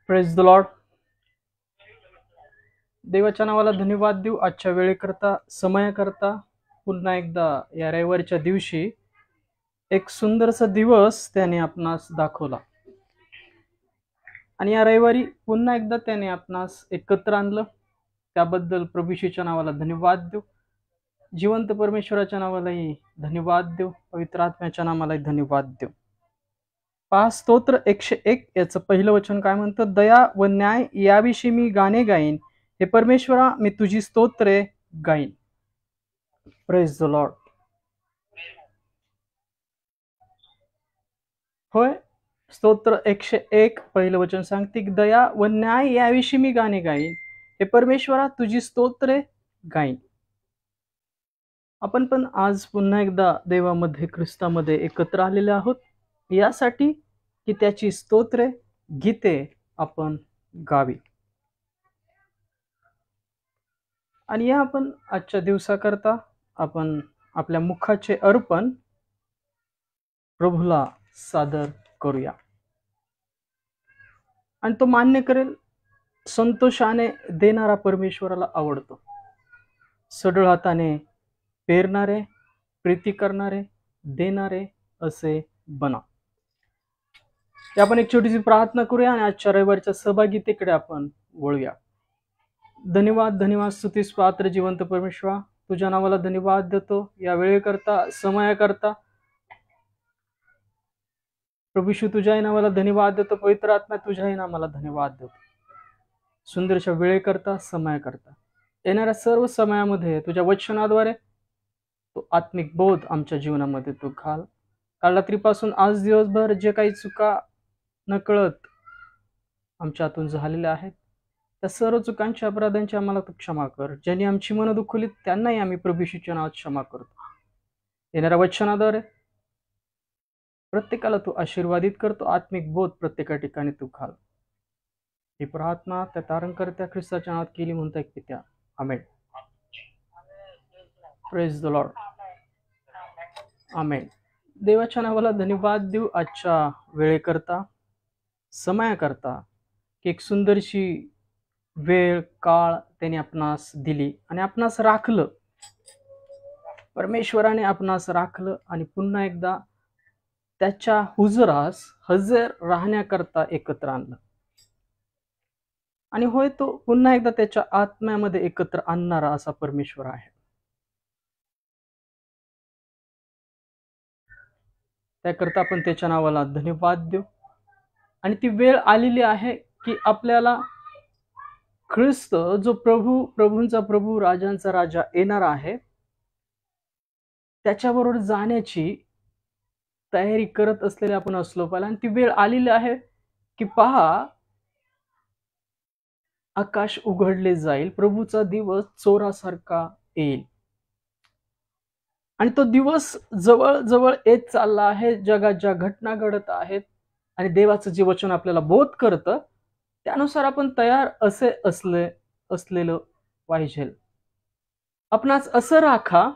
Praise the Lord. देवाच्या नावाला धन्यवाद देऊ आजच्या वेळेकरता, समयाकरता. पुन्हा एकदा या रविवारच्या दिवशी एक सुंदरसा दिवस त्याने आपणास दाखवला आणि या रविवारी पुन्हा एकदा त्याने आपणास एकत्र आणलं. त्याबद्दल प्रभूशीच्या नावाला धन्यवाद देऊ. जिवंत परमेश्वराच्या नावालाही धन्यवाद देऊ. पवित्र आत्म्याच्या नावालाही धन्यवाद देऊ. पहा, स्तोत्र 101 याचं पहिलं वचन काय म्हणतं? दया व न्याय याविषयी मी गाणे गाईन, हे परमेश्वरा मी तुझी स्तोत्रे गाईन. Praise the Lord. होय, स्तोत्र 101 पहिलं वचन सांगते की दया व न्याय याविषयी मी गाणे गाईन, हे परमेश्वरा तुझी स्तोत्रे गाईन. आपण पण आज पुन्हा एकदा देवामध्ये, ख्रिस्तामध्ये एकत्र आलेले आहोत यासाठी की त्याची स्तोत्रे, गीते आपण गावी. आणि या आपण आजच्या दिवसाकरता आपण आपल्या मुखाचे अर्पण प्रभूला सादर करूया आणि तो मान्य करेल. संतोषाने देणारा परमेश्वराला आवडतो. सढळ हाताने पेरणारे, प्रीती करणारे, देणारे असे बना. आपण एक छोटीशी प्रार्थना करूया आणि आजच्या रविवारच्या सहभागीतेकडे आपण वळूया. धन्यवाद, धन्यवाद, स्तुतीस पात्र जिवंत परमेश्वरा, तुझ्या नावाला धन्यवाद देतो या वेळेकरता, समयाकरता. प्रभूशू तुझ्याही नावाला धन्यवाद देतो. पवित्र आत्मा तुझ्याही नावाला धन्यवाद देतो. सुंदरशा वेळेकरता, समयाकरता. येणाऱ्या सर्व समयामध्ये तुझ्या वचनाद्वारे तो आत्मिक बोध आमच्या जीवनामध्ये तू घाल. काल रात्रीपासून आज दिवसभर जे काही चुका नकळत आमच्या हातून झालेल्या आहेत, त्या सर्व चुकांच्या, अपराधांची आम्हाला तू क्षमा कर. ज्यांनी आमची मनं दुखवलीत त्यांनाही आम्ही प्रभूशीच्या नावात क्षमा करतो. येणाऱ्या वचनाद्वारे प्रत्येकाला तू आशीर्वादित करतो. आत्मिक बोध प्रत्येका ठिकाणी तू घाल. ही प्रार्थना त्या तारणकर्त्या ख्रिस्ताच्या नावात केली म्हणता एक पित्या, आमेन. Praise the Lord. आमेन. देवाच्या नावाला धन्यवाद देऊ आजच्या वेळेकरता, समयाकरता की एक सुंदरशी वेळ, काळ त्याने आपणास दिली आणि आपणास राखलं. परमेश्वराने आपणास राखलं आणि पुन्हा एकदा त्याच्या हुजरास हजर राहण्याकरता एकत्र आणलं. आणि होय, तो पुन्हा एकदा त्याच्या आत्म्यामध्ये एकत्र आणणारा असा परमेश्वर आहे. त्याकरता आपण त्याच्या नावाला धन्यवाद देऊ. आणि ती वेळ आलेली आहे की आपल्याला ख्रिस्त जो प्रभू, प्रभूंचा प्रभू, राजांचा राजा येणार आहे, त्याच्याबरोबर जाण्याची तयारी करत असलेले आपण असलो पाहिजे. आणि ती वेळ आलेली आहे की पहा, आकाश उघडले जाईल, प्रभूचा दिवस चोरासारखा येईल. आणि तो दिवस जवळ जवळ येत चालला आहे. जगात ज्या घटना घडत आहेत आणि देवाचं जे वचन आपल्याला बोध करतं त्यानुसार आपण तयार असलेलं पाहिजे. आपणास असं राखा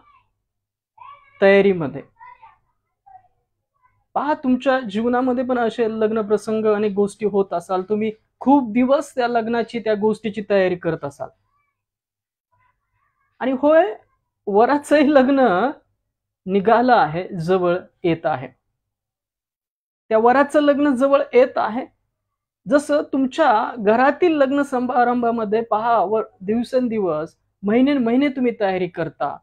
तयारीमध्ये. पहा, तुमच्या जीवनामध्ये पण असे लग्न प्रसंग अनेक गोष्टी होत असाल. तुम्ही खूप दिवस त्या लग्नाची, त्या गोष्टीची तयारी करत असाल. आणि होय, वराचंही लग्न निघालं आहे, जवळ येत आहे. त्या वराचं लग्न जवळ येत आहे. जसं तुमच्या घरातील लग्न समारंभामध्ये पहा, दिवसेंदिवस, महिने तुम्ही तयारी करता,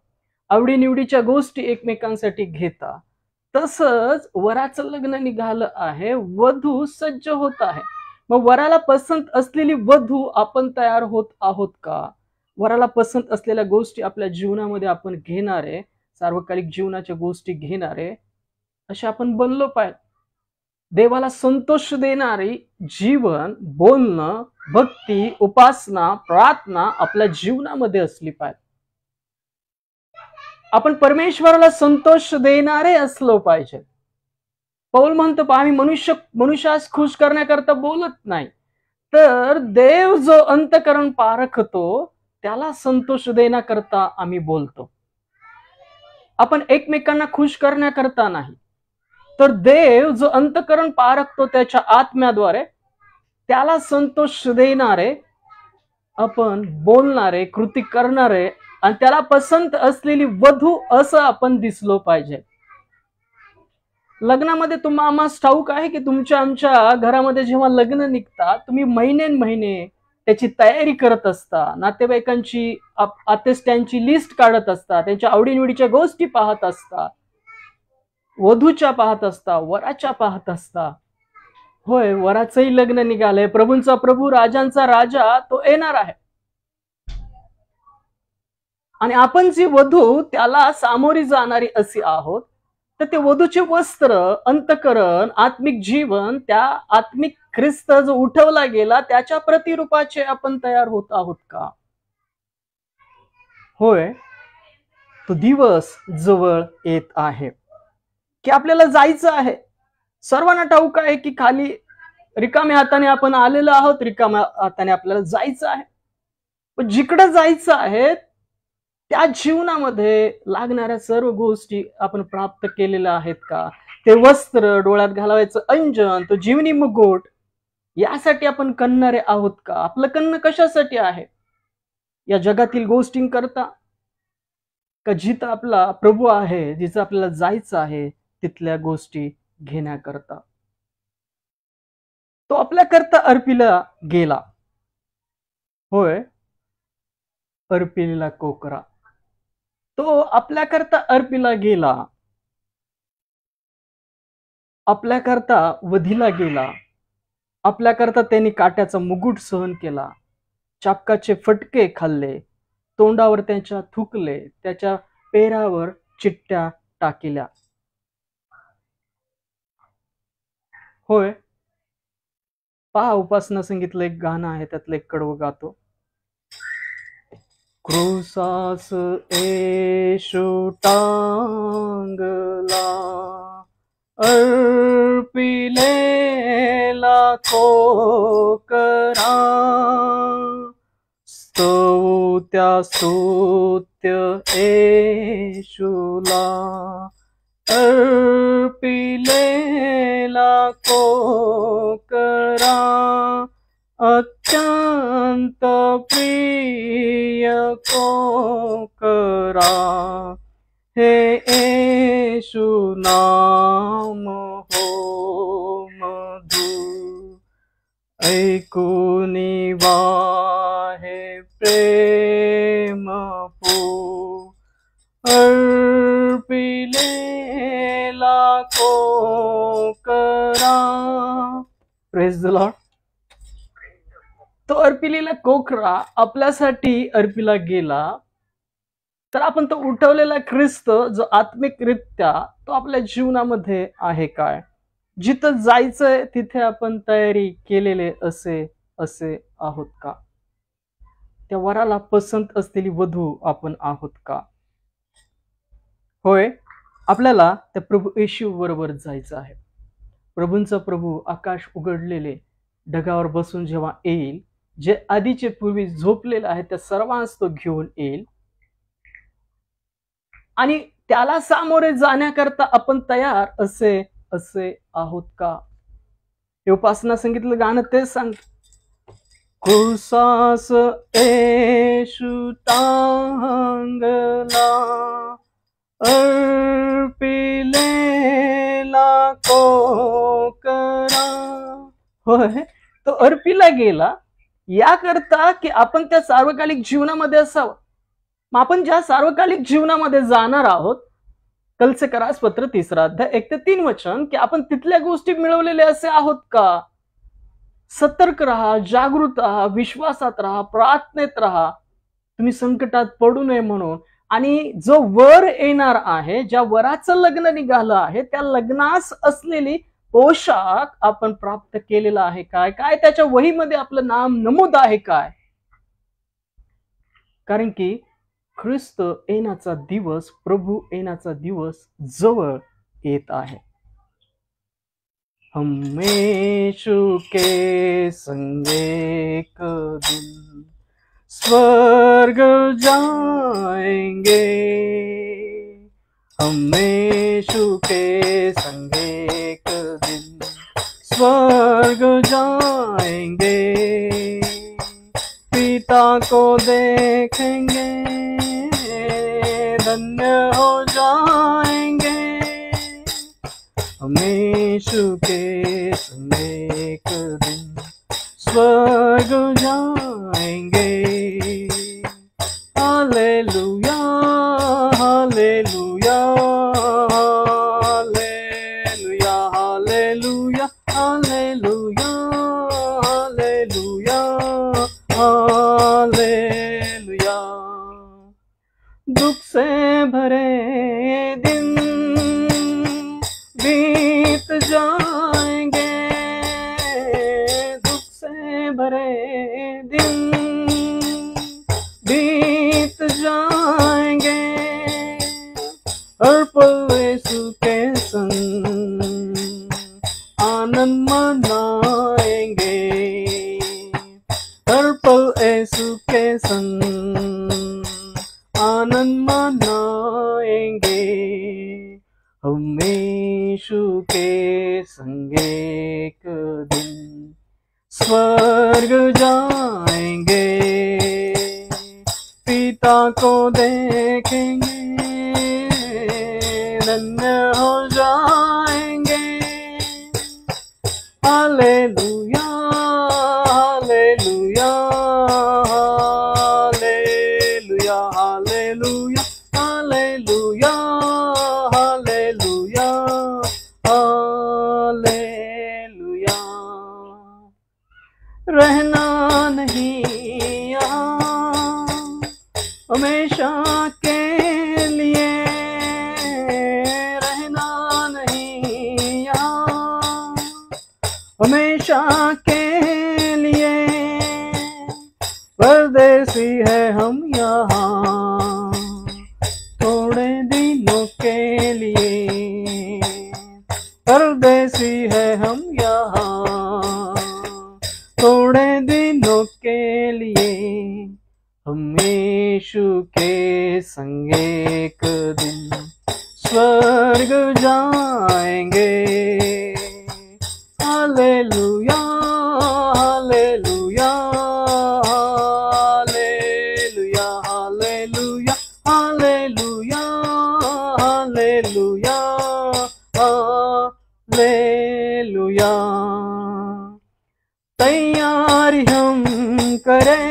आवडीनिवडीच्या गोष्टी एकमेकांसाठी घेता. तसंच वराचं लग्न निघालं आहे, वधू सज्ज होत आहे. मग वराला पसंत असलेली वधू आपण तयार होत आहोत का? वराला पसंत असलेल्या गोष्टी आपल्या जीवनामध्ये आपण घेणारे, सार्वकालिक जीवनाच्या गोष्टी घेणारे असे आपण बनलो पाहिजे. देवाला संतोष देणारी जीवन, बोलणं, भक्ती, उपासना, प्रार्थना आपल्या जीवनामध्ये असली पाहिजे. आपण परमेश्वराला संतोष देणारे असलो पाहिजे. पौल म्हणतो, आम्ही मनुष्यास खुश करण्याकरता बोलत नाही, तर देव जो अंतःकरण पारखतो त्याला संतोष देण्याकरता आम्ही बोलतो. आपण एकमेकांना खुश करण्याकरता नाही, तर देव जो अंतःकरण पारखतो त्याच्या आत्म्याद्वारे त्याला संतोष देणारे, आपण बोलणारे, कृती करणारे आणि त्याला पसंत असलेली वधू असं आपण दिसलो पाहिजे. लग्नामध्ये तुम्हाला ठाऊक आहे की तुमच्या आमच्या घरामध्ये जेव्हा लग्न निघतात, तुम्ही महिने त्याची तयारी करत असता, नातेवाईकांची आतेस्त्यांची लिस्ट काढत असता, त्यांच्या आवडीनिवडीच्या गोष्टी पाहत असता, वधूच्या पाहत असता, वराच्या पाहत असता. होय, वराचंही लग्न निघालंय. प्रभूंचा प्रभू, राजांचा राजा तो येणार आहे. आणि आपण जी वधू त्याला सामोरी जाणारी अशी आहोत, तर ते वधूचे वस्त्र, अंतकरण, आत्मिक जीवन, त्या आत्मिक ख्रिस्त जो उठवला गेला त्याच्या प्रतिरूपाचे आपण तयार होत आहोत का? होय, तो दिवस जवळ येत आहे की आपल्याला जायचं आहे. सर्वांना ठाऊक आहे की खाली रिकाम्या हाताने आपण आलेलो आहोत, रिकाम्या हाताने आपल्याला जायचं आहे. पण जिकडे जायचं आहे त्या जीवनामध्ये लागणाऱ्या सर्व गोष्टी आपण प्राप्त केलेल्या आहेत का? ते वस्त्र, डोळ्यात घालावायचं अंजन, तो जीवनी मुकुट, यासाठी आपण कणणारे आहोत का? आपलं कणणं कशासाठी आहे? या जगातील गोष्टींकरता का जिथं आपला प्रभू आहे, जिथं आपल्याला जायचं आहे तिथल्या गोष्टी घेण्याकरता? तो आपल्याकरता अर्पिला गेला. होय, अर्पिलेला कोकरा तो आपल्याकरता अर्पिला गेला, आपल्याकरता वधीला गेला, आपल्याकरता त्यांनी काट्याचा मुकुट सहन केला, चापकाचे फटके खाल्ले, तोंडावर त्यांच्या थुकले, त्याच्या पेरावर चिट्ट्या टाकिल्या. होय, पहा, उपासना संगीतलं एक गाणं आहे, त्यातलं एक कडवं गातो. क्रूसास येशू टांगला, अर्पिलेला कोकरा, स्तुत्या स्तुत्य येशूला, अर्पिलेला कोकरा, अत्यंत प्रिय कोकरा, हे येशू नाम हो मधु, ऐकुनी वाहे प्रेम पू, अर्पिलेला कोकरा. Praise the Lord. तो अर्पिलेला कोकरा आपल्यासाठी अर्पिला गेला, तर आपण तो उठवलेला ख्रिस्त जो आत्मिकरित्या तो आपल्या जीवनामध्ये आहे काय? जिथं जायचंय तिथे आपण तयारी केलेले असे आहोत का? त्या वराला पसंत असलेली वधू आपण आहोत का? होय, आपल्याला त्या प्रभू येशू बरोबर जायचं आहे. प्रभूंचा प्रभू आकाश उघडलेले ढगावर बसून जेव्हा येईल, जे आधीचे पूर्वी झोपलेले आहेत त्या सर्वांस तो घेऊन येईल आणि त्याला सामोरे जाण्याकरता आपण तयार असे आहोत का? हे उपासना संगीतलं गाणं तेच सांग. क्रूसास येशू टांगला, अर्पिलेला कोकरा. होय, तो अर्पिला गेला याकरता की आपण त्या सार्वकालिक जीवनामध्ये असावं. मग आपण ज्या सार्वकालिक जीवनामध्ये जाणार आहोत, कलसेकरास पत्र 3 अध्याय 1 ते 3 वचन, की आपण तिथल्या गोष्टी मिळवलेले असे आहोत का? सतर्क राहा, जागृत राहा, विश्वासात राहा, प्रार्थनेत राहा, तुम्ही संकटात पडू नये म्हणून. आणि जो वर येणार आहे, ज्या वराचं लग्न निघालं आहे, त्या लग्नास असलेली पोशाख आपण प्राप्त केलेला आहे काय? काय त्याच्या वहीमध्ये आपलं नाम नमूद आहे काय? कारण की ख्रिस्त येण्याचा दिवस, प्रभू येण्याचा दिवस जवळ येत आहे. हम यीशु के संग एक दिन स्वर्ग जाएंगे, हम यीशु के संग एक दिन स्वर्ग जाएंगे, पिता को देखेंगे, धन्य हो जाएंगे, हम यीशु के संग एक दिन स्वर्ग जाएंगे। Hallelujah, hallelujah, hallelujah, hallelujah, hallelujah, hallelujah, hallelujah. दुख से भरे दिन बीत जाएंगे, दुख से भरे दिन बीत जाएंगे, हर पल यीशु के संग आनंद मनाएंगे, हर पल यीशु के संग आनंद मनाएंगे, हम यीशु के संग एक दिन स्वर्ग जाएंगे, पिता को देखेंगे, धन्य हो जाएंगे। Hallelujah, hallelujah, hallelujah, hallelujah, hallelujah, hallelujah, hallelujah. रहना नहीं यहाँ हमेशा के लिए, रहना नहीं यहाँ हमेशा के लिए, परदेसी है हम यहाँ थोड़े दिनों के लिए, परदेसी है हम यहाँ थोड़े दिनों के लिए, हम यीशु के संग एक दिन स्वर्ग जाएंगे। Hallelujah, hallelujah, hallelujah, hallelujah, hallelujah, hallelujah, hallelujah. तैयारी हम करें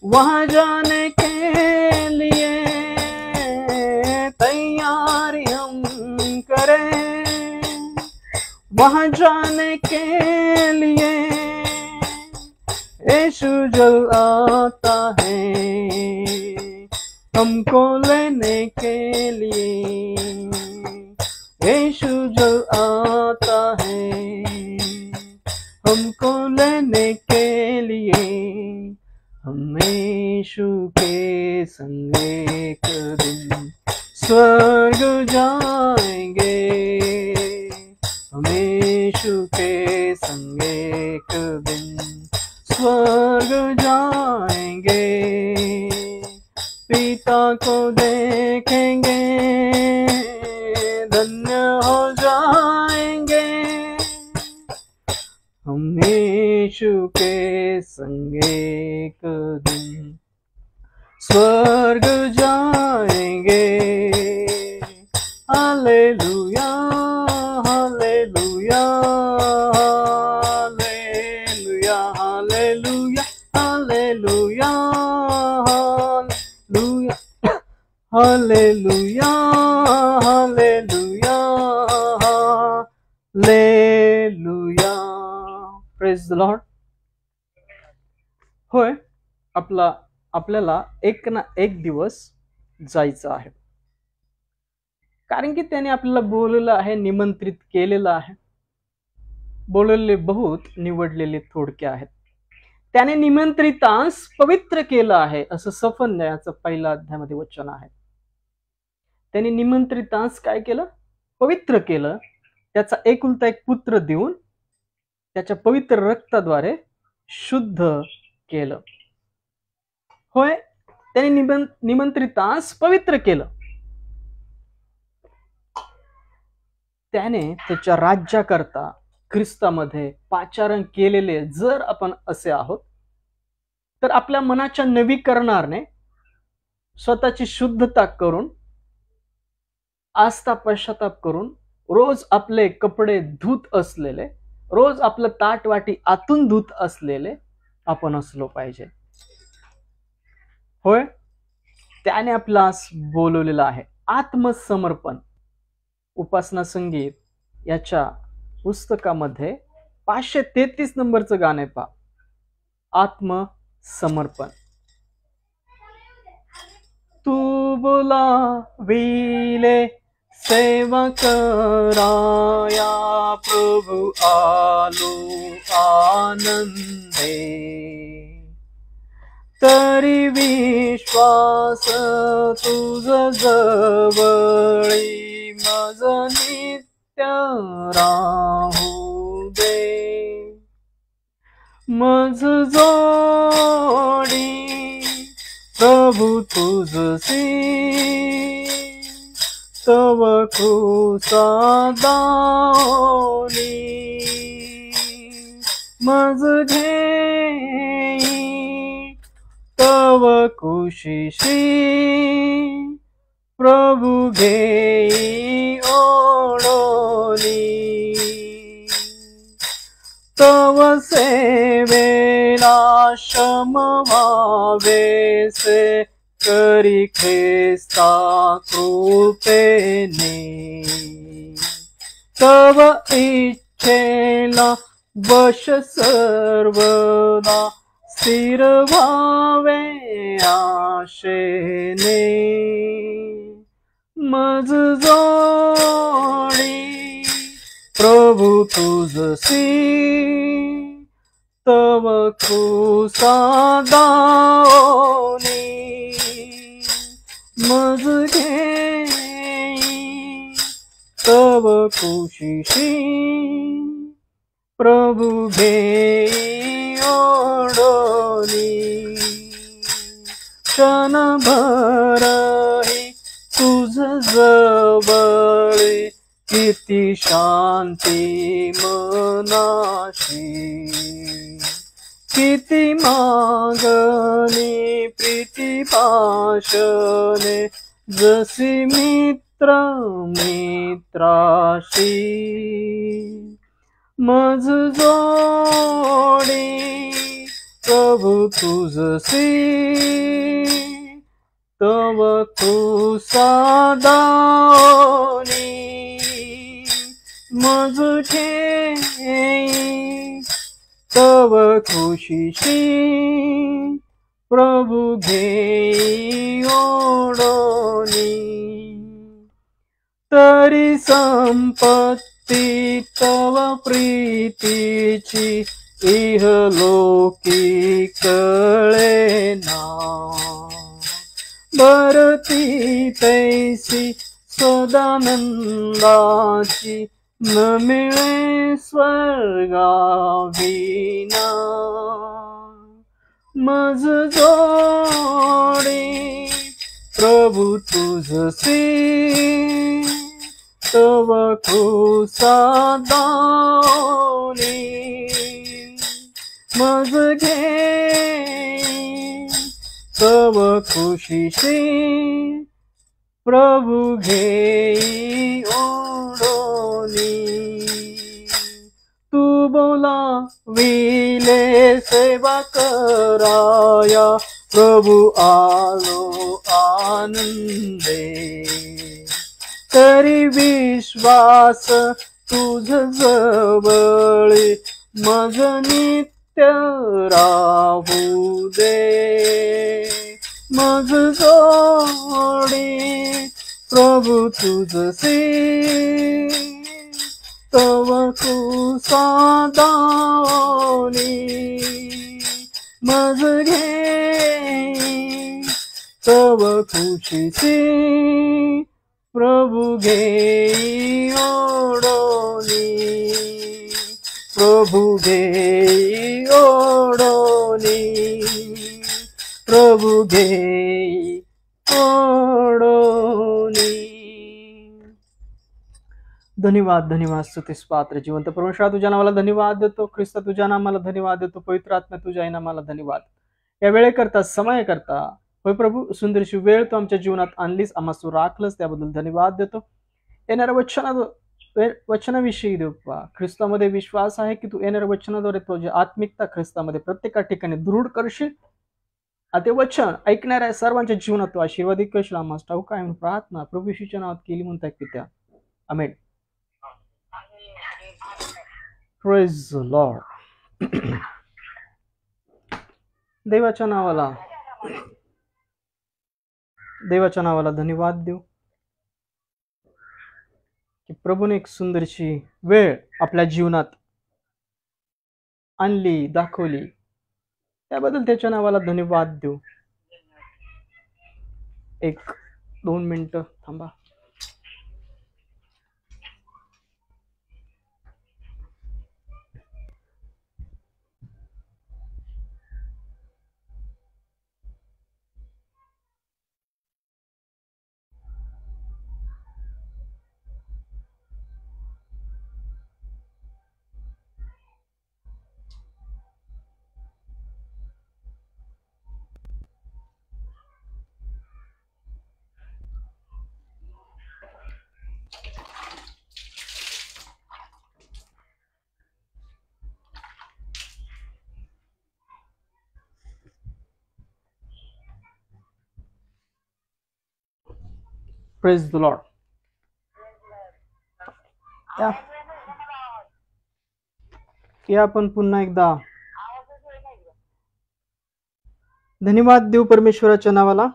वहाँ जाने के लिए, तैयारी हम करें वहाँ जाने के लिए, यीशु जल्द आता है हमको लेने के लिए, यीशु जल्द आता है हमको लेने के लिए, हम यीशु के संग एक दिन स्वर्ग जाएंगे, हम यीशु के संग एक दिन स्वर्ग जाएंगे, पिता को देखेंगे, धन्य हो जाएंगे, हम यीशु के संग एक दिन स्वर्ग जाएंगे। Hallelujah, hallelujah, hallelujah, hallelujah, hallelujah, hallelujah, hallelujah, hallelujah, hallelujah. Praise the Lord. होय, आपल्याला एक ना एक दिवस जायचं आहे, कारण की त्याने आपल्याला बोललेलं आहे, निमंत्रित केलेलं आहे। बोललेले बहुत, निवडलेले थोडके आहेत। त्याने निमंत्रितांस पवित्र केलं आहे, असं सफन्याचं 1 अध्यायामध्ये वचन आहे। त्याने निमंत्रितांस काय केलं? पवित्र केलं, त्याचा एकुलता एक पुत्र देऊन त्याच्या पवित्र रक्ताद्वारे शुद्ध केलं। होय, त्याने निमंत्रितांस पवित्र केलं, त्याने त्याच्या राज्याकरता ख्रिस्तामध्ये पाचारण केलेले जर आपण असे आहोत, तर आपल्या मनाच्या नवीकरणाने स्वतःची शुद्धता करून, आस्था पश्चाताप करून, रोज आपले कपडे धुत असलेले, रोज आपलं ताटवाटी आतून धुत असलेले आपण असलो पाहिजे. होय, त्याने आपल्यास बोलवलेलं आहे. आत्मसमर्पण. उपासना संगीत याच्या पुस्तकामध्ये 533 नंबरचं गाणं आहे पहा, आत्मसमर्पण. तू बोलाविले सेवा कराया, प्रभु आलो आनंदे. तरी विश्वास तुझ जवळी, मज नित्य राहू दे. मज जोडी प्रभु तुझसी, तव कृसा दानी. मज घेई तव कुशीशी, प्रभु घेई ओढोनी. तव सेवेला शम व्हावेसे, करी ख्रिस्ता कृपेने. तव इच्छेला वश सर्वदा, स्थिर व्हावे आशेने. मज जोडी प्रभु तुझसी, तव कृसा दानी. मज घेई तव कुशीशी, प्रभु घेई ओढोनी. क्षणभरही तुझ जवळी, किती शांती मनाशी. किती मागणी प्रीती पाशने, जशी मित्र मित्राशी. मज जोडी प्रभु तुझसी, तव कृसा दानी. मज घेई तव कुशीशी, प्रभु घेई ओढोनी. तरी संपत्ती तव प्रीतीची, इहलोकी कळेना. भरती तैसी सदानंदाची, न मिळे स्वर्गाविना. मज जोडी प्रभु तुझसी, तव कृसा दानी. मज घेई तव कुशीशी, प्रभु घेई ओढोनी. तू बोलाविले सेवा कराया, प्रभु आलो आनंदे. तरी विश्वास तुझ जवळी, मज नित्य राहू दे. मज जोडी प्रभु तुझसी, तव कृसा दानी. मज घेई तव कुशीशी, प्रभु घेई ओढोनी. प्रभु घेई ओढोनी. प्रभु घेई ओढोनी. धन्यवाद, धन्यवाद. स्तुतीस पात्र जिवंत परमेश्वरा, तुझ्या नावाला धन्यवाद देतो. ख्रिस्त, तुझ्या नामाला धन्यवाद देतो. पवित्र आत्मा, तुझ्या नामाला धन्यवाद. या वेळेकरता, समयाकरता, होय प्रभू, सुंदरशी वेळ तू आमच्या जीवनात आणलीस, आम्हाला तू राखलंस, त्याबद्दल धन्यवाद देतो. येणाऱ्या वचनाविषयी देवा, ख्रिस्तामध्ये विश्वास आहे की तू येणाऱ्या वचनाद्वारे तुझी आत्मिकता ख्रिस्तामध्ये प्रत्येका ठिकाणी दृढ करशील. ते वचन ऐकणाऱ्या सर्वांच्या जीवनात तू आशीर्वादित करशील, आम्हाला ठाऊक आहे. प्रार्थना प्रभू येशूच्या नावात केली म्हणतात की त्या आमेन. Praise the Lord. देवाच्या नावाला धन्यवाद देऊ की प्रभूने एक सुंदरशी वेळ आपल्या जीवनात आणली, दाखवली, त्याबद्दल त्याच्या नावाला धन्यवाद देऊ. 1-2 मिनिटं थांबा. Praise the Lord. या आपण पुन्हा एकदा धन्यवाद देऊ परमेश्वराच्या नावाला.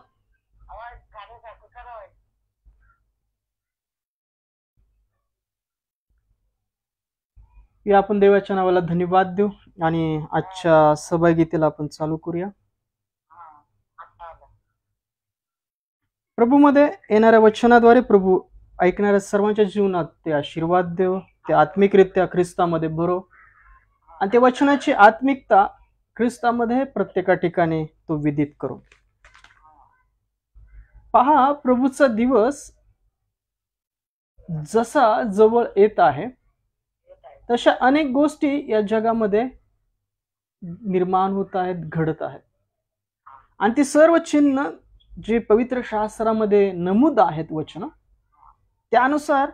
या आपण देवाच्या नावाला धन्यवाद देऊ आणि आजच्या सहभागीतेला आपण चालू करूया. प्रभूमध्ये येणाऱ्या वचनाद्वारे प्रभू ऐकणाऱ्या सर्वांच्या जीवनात ते आशीर्वाद देव, ते आत्मिकरित्या ख्रिस्तामध्ये भरो आणि ते वचनाची आत्मिकता ख्रिस्तामध्ये प्रत्येका ठिकाणी तो विदित करो. पहा, प्रभूचा दिवस जसा जवळ येत आहे तशा अनेक गोष्टी या जगामध्ये निर्माण होत आहेत, घडत आहेत आणि ती सर्व चिन्ह जे पवित्र शास्त्रामध्ये नमूद आहेत वचन, त्यानुसार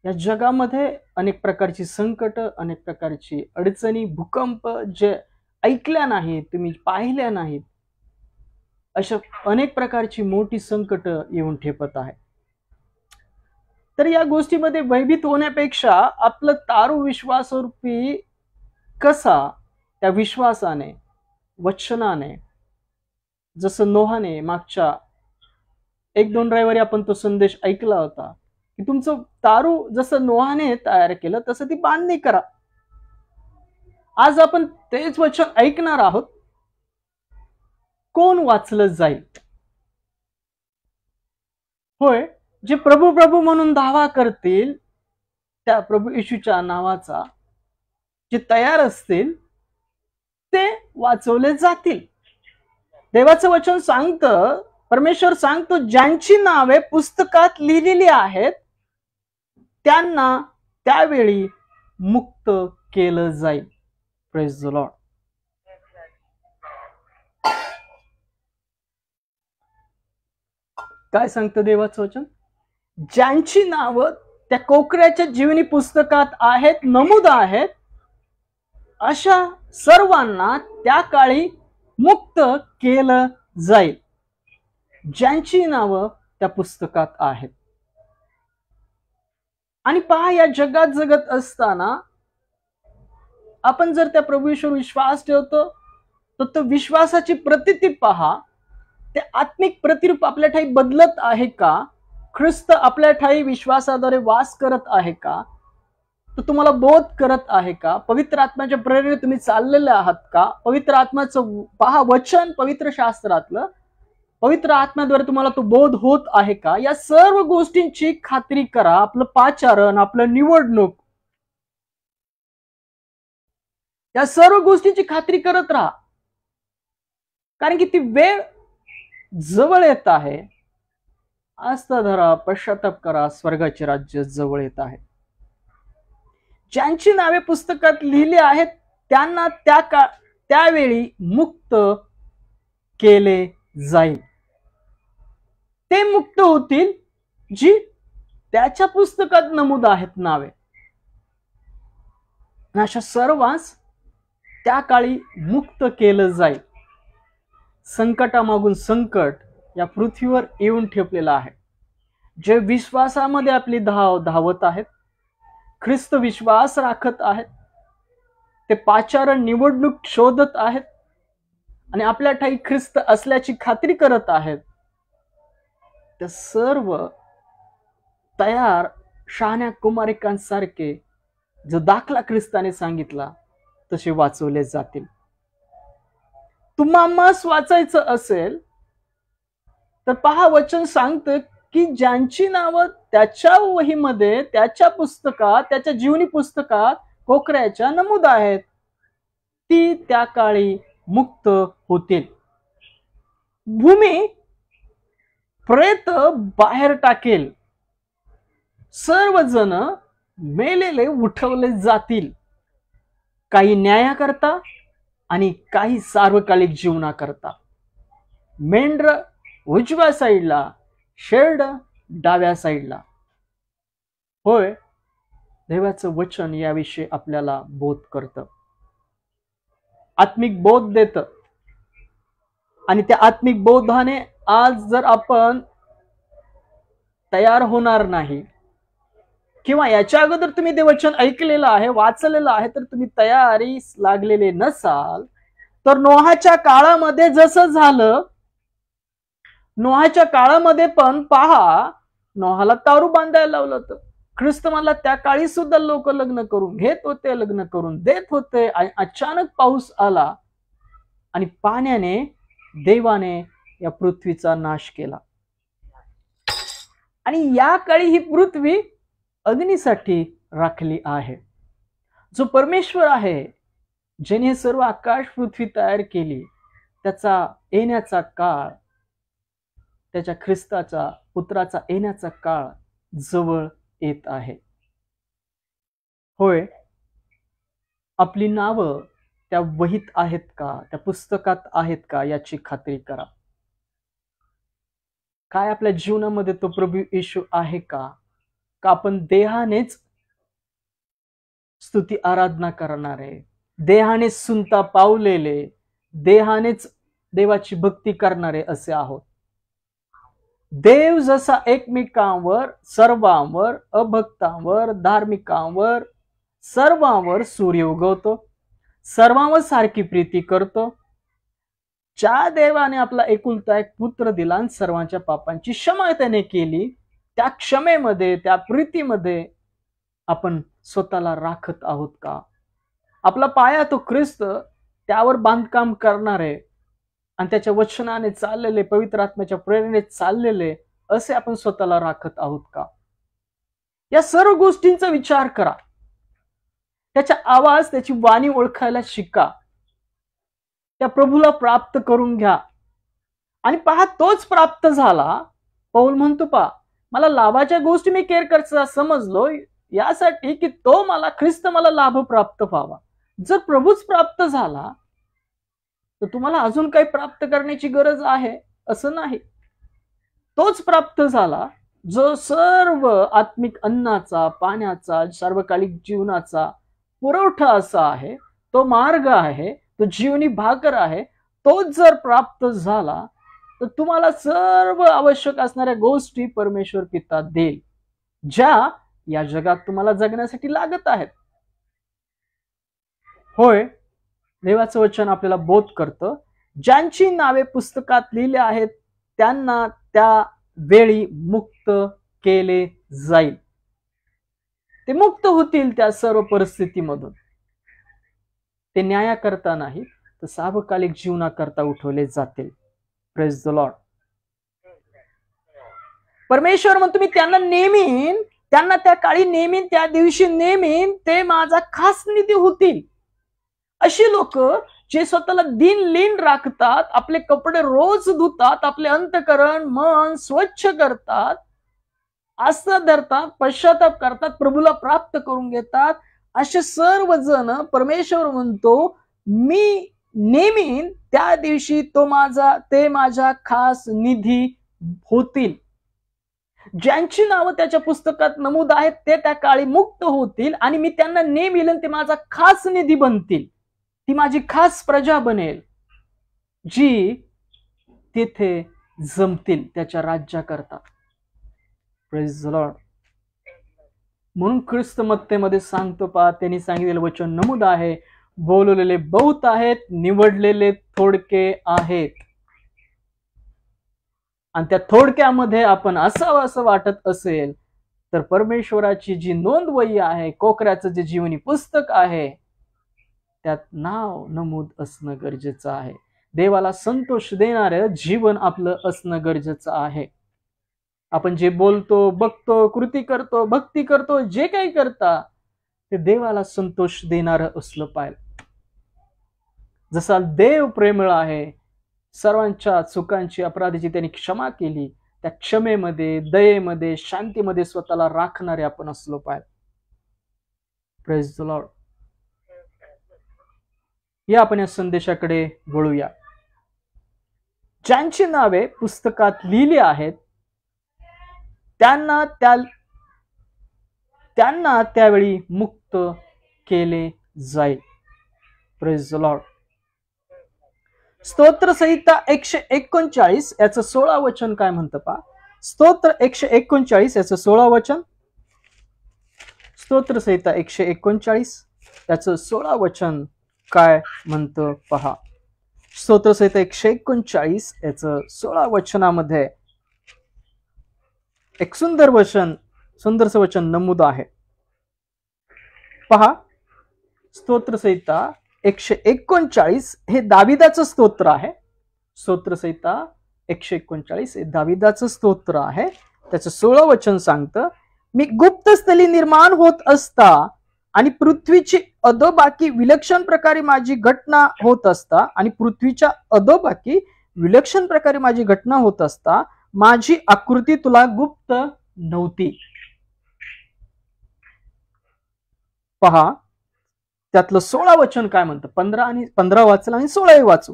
या जगामध्ये अनेक प्रकारची संकट, अनेक प्रकारची अडचणी, भूकंप जे ऐकल्या नाहीत, तुम्ही पाहिल्या नाहीत, अशा अनेक प्रकारची मोठी संकट येऊन ठेपत आहे. तर या गोष्टीमध्ये भयभीत होण्यापेक्षा आपलं तारू विश्वासरूपी कसा त्या विश्वासाने, वचनाने, जसं नोहाने मागच्या 1-2 रविवारी आपण तो संदेश ऐकला होता की तुमचं तारू जसं नोहाने तयार केलं तसं ती बांधणी करा. आज आपण तेच वचन ऐकणार आहोत. कोण वाचलं जाईल? होय, जे प्रभू प्रभू म्हणून दावा करतील त्या प्रभू येशूच्या नावाचा, जे तयार असतील ते वाचवले जातील. देवाचं वचन सांगतं, परमेश्वर सांगतो, ज्यांची नावे पुस्तकात लिहिलेली आहेत त्यांना त्यावेळी मुक्त केलं जाईल. Praise the Lord. काय सांगतं देवाचं वचन? ज्यांची नावं त्या कोकऱ्याच्या जीवनी पुस्तकात आहेत, नमूद आहेत, अशा सर्वांना त्या काळी मुक्त केलं जाईल, ज्यांची नावं त्या पुस्तकात आहेत. आणि पहा, या जगात जगत असताना आपण जर त्या प्रभू येशूवर विश्वास ठेवतो तर तो विश्वासाची प्रतिती पहा, ते आत्मिक प्रतिरूप आपल्या ठाई बदलत आहे का? ख्रिस्त आपल्या ठाई विश्वासाद्वारे वास करत आहे का? तो तुम्हाला बोध करत आहे का? पवित्र आत्म्याच्या प्रेरणेने तुम्ही चाललेले आहात का? पवित्र आत्म्याचं पहा वचन, पवित्र शास्त्रातलं पवित्र आत्म्याद्वारे तुम्हाला तो बोध होत आहे का? या सर्व गोष्टींची खात्री करा. आपलं पाचारण, आपलं निवडणूक, या सर्व गोष्टींची खात्री करत राहा, कारण की ती वेळ जवळ येत आहे. आस्था धरा, पश्चाताप करा, स्वर्गाचे राज्य जवळ येत आहे. ज्यांची नावे पुस्तकात लिहिली आहेत त्यांना त्यावेळी मुक्त केले जाईल. ते मुक्त होतील जी त्याच्या पुस्तकात नमूद आहेत नावे. अशा सर्वांस त्या काळी मुक्त केलं जाईल. संकटामागून संकट या पृथ्वीवर येऊन ठेपलेलं आहे. जे विश्वासामध्ये आपली धावत आहेत, ख्रिस्त विश्वास राखत आहेत, ते पाचारण निवडणूक शोधत आहेत आणि आपल्या ठाई ख्रिस्त असल्याची खात्री करत आहेत, ते सर्व तयार शहाण्या कुमारिकांसारखे जो दाखला ख्रिस्ताने सांगितला तसे वाचवले जातील. तुम्हास वाचायचं असेल तर पहा, वचन सांगतं की ज्यांची नावं त्याच्या वहीमध्ये, त्याच्या पुस्तकात, त्याच्या जीवनी पुस्तकात कोकऱ्याच्या नमूद आहेत, ती त्या काळी मुक्त होतील. भूमी प्रेत बाहेर टाकेल, सर्वजण मेलेले उठवले जातील, काही न्यायाकरता आणि काही सार्वकालिक जीवनाकरता. मेंढर उजव्या साईडला, शेर्ड डाव्या साईडला. होय, देवाचं वचन याविषयी आपल्याला बोध करतं, आत्मिक बोध देतं. आणि त्या आत्मिक बोधाने आज जर आपण तयार होणार नाही, किंवा याच्या अगोदर तुम्ही देवचन ऐकलेलं आहे, वाचलेलं आहे, तर तुम्ही तयारी लागलेले नसाल, तर नोहाच्या काळामध्ये जसं झालं, नोहाच्या काळामध्ये पण पहा, नोहाला तारू बांधायला लावलं होतं. ख्रिस्त मला त्या काळी सुद्धा लोक लग्न करून घेत होते, लग्न करून देत होते. अचानक पाऊस आला आणि पाण्याने, देवाने या पृथ्वीचा नाश केला. आणि या काळी ही पृथ्वी अग्नीसाठी राखली आहे. जो परमेश्वर आहे, ज्याने सर्व आकाश पृथ्वी तयार केली, त्याचा येण्याचा काळ, त्याच्या ख्रिस्ताचा पुत्राचा येण्याचा काळ जवळ येत आहे. होय, आपली नावं त्या वहीत आहेत का, त्या पुस्तकात आहेत का, याची खात्री करा. काय आपल्या जीवनामध्ये तो प्रभू येशू आहे का आपण देहानेच स्तुती आराधना करणारे, देहानेच सुनता पावलेले, देहानेच देवाची भक्ती करणारे असे आहोत? देव जसा एकमेकांवर, सर्वांवर, अभक्तांवर, धार्मिकांवर, सर्वांवर सूर्य उगवतो, सर्वांवर सारखी प्रीती करतो, ज्या देवाने आपला एकुलता एक पुत्र दिला आणि सर्वांच्या पापांची क्षमा त्याने केली, त्या क्षमेमध्ये, त्या प्रीतीमध्ये आपण स्वतःला राखत आहोत का? आपला पाया तो ख्रिस्त, त्यावर बांधकाम करणारे आणि त्याच्या वचनाने चाललेले, पवित्र आत्म्याच्या प्रेरणेने चाललेले असे आपण स्वतःला राखत आहोत का? या सर्व गोष्टींचा विचार करा. त्याचा आवाज, त्याची वाणी ओळखायला शिका. त्या प्रभूला प्राप्त करून घ्या. आणि पहा, तोच प्राप्त झाला. पौल म्हणतो, पहा, मला लाभाच्या गोष्टी मी केअर करता समजलो, यासाठी की तो मला, ख्रिस्त मला लाभ प्राप्त व्हावा. जर प्रभूच प्राप्त झाला तर तुम्हाला अजून काही प्राप्त करण्याची गरज आहे असं नाही. तोच प्राप्त झाला जो सर्व आत्मिक अन्नाचा, पाण्याचा, सार्वकालिक जीवनाचा पुरवठा असा आहे, तो मार्ग आहे, तो जीवनी भाकर आहे. तोच जर प्राप्त झाला तर तुम्हाला सर्व आवश्यक असणाऱ्या गोष्टी परमेश्वर पिता देईल, ज्या या जगात तुम्हाला जगण्यासाठी लागत आहेत. होय, देवाचं वचन आपल्याला बोध करतं, ज्यांची नावे पुस्तकात लिहिले आहेत त्यांना त्या वेळी मुक्त केले जाईल. ते मुक्त होतील त्या सर्व परिस्थितीमधून. ते न्यायाकरता नाही तर सार्वकालिक जीवनाकरता उठवले जातील. Praise the Lord. परमेश्वर म्हणतो, मी त्यांना नेमीन, त्यांना त्या काळी नेमीन, त्या दिवशी नेमीन, ते माझा खास निधी होतील. अशी लोक जे स्वतःला दिन राखतात, आपले कपडे रोज धुतात, आपले अंतकरण, मन स्वच्छ करतात, आस्था धरतात, पश्चाताप करतात, प्रभूला प्राप्त करून घेतात असे सर्वजण परमेश्वर म्हणतो मी नेमीन, त्या दिवशी ते माझा खास निधी होतील. ज्यांची नावं त्याच्या पुस्तकात नमूद आहेत ते त्या काळी मुक्त होतील आणि मी त्यांना नेमील आणि ते माझा खास निधी बनतील. ती माझी खास प्रजा बनेल जी तिथे जमतील त्याच्या राज्याकरता. Praise the Lord. म्हणून ख्रिस्त मत्तेमध्ये सांगतो पहा, त्यांनी सांगितलेलं वचन नमूद आहे, बोलवलेले बहुत आहेत, निवडलेले थोडके आहेत. आणि त्या थोडक्यामध्ये आपण असावं असं वाटत असेल तर परमेश्वराची जी नोंदवही आहे, कोकऱ्याचं जे जीवनी पुस्तक आहे, त्यात नाव नमूद असणं गरजेचं आहे. देवाला संतोष देणारं जीवन आपलं असणं गरजेचं आहे. आपण जे बोलतो, बघतो, कृती करतो, भक्ती करतो, जे काही करता ते देवाला संतोष देणारं असलं पाहिजे. जसा देव प्रेमळ आहे, सर्वांच्या चुकांची, अपराधीची त्यांनी क्षमा केली, त्या क्षमेमध्ये, दयेमध्ये, शांतीमध्ये स्वतःला राखणारे आपण असलो पाहिजे. Praise the Lord. या आपण या संदेशाकडे वळूया. ज्यांची नावे पुस्तकात लिहिली आहेत त्यांना त्यावेळी मुक्त केले जाईल. Praise the Lord. स्तोत्र संहिता 139 याचं 16 वचन काय म्हणतं पहा. स्तोत्र 139 याचं 16 वचन. स्तोत्र संहिता 139 याचं 16 वचन काय म्हणतं पहा. स्तोत्र संहिता 139 याचं 16 वचनामध्ये एक सुंदरसं वचन नमूद आहे पहा. स्तोत्र संहिता 139 हे दाविदाचं स्तोत्र आहे. स्तोत्र संहिता 139 हे दाविदाचं स्तोत्र आहे. त्याचं 16 वचन सांगतं, मी गुप्तस्थली निर्माण होत असता आणि पृथ्वीची अधोबाकी विलक्षण प्रकारे माझी घटना होत असता आणि पृथ्वीच्या अधोबाकी विलक्षण प्रकारे माझी घटना होत असता माझी आकृती तुला गुप्त नव्हती. पहा त्यातलं 16 वचन काय म्हणतं. 15 वाचलं आणि 16 वाचू.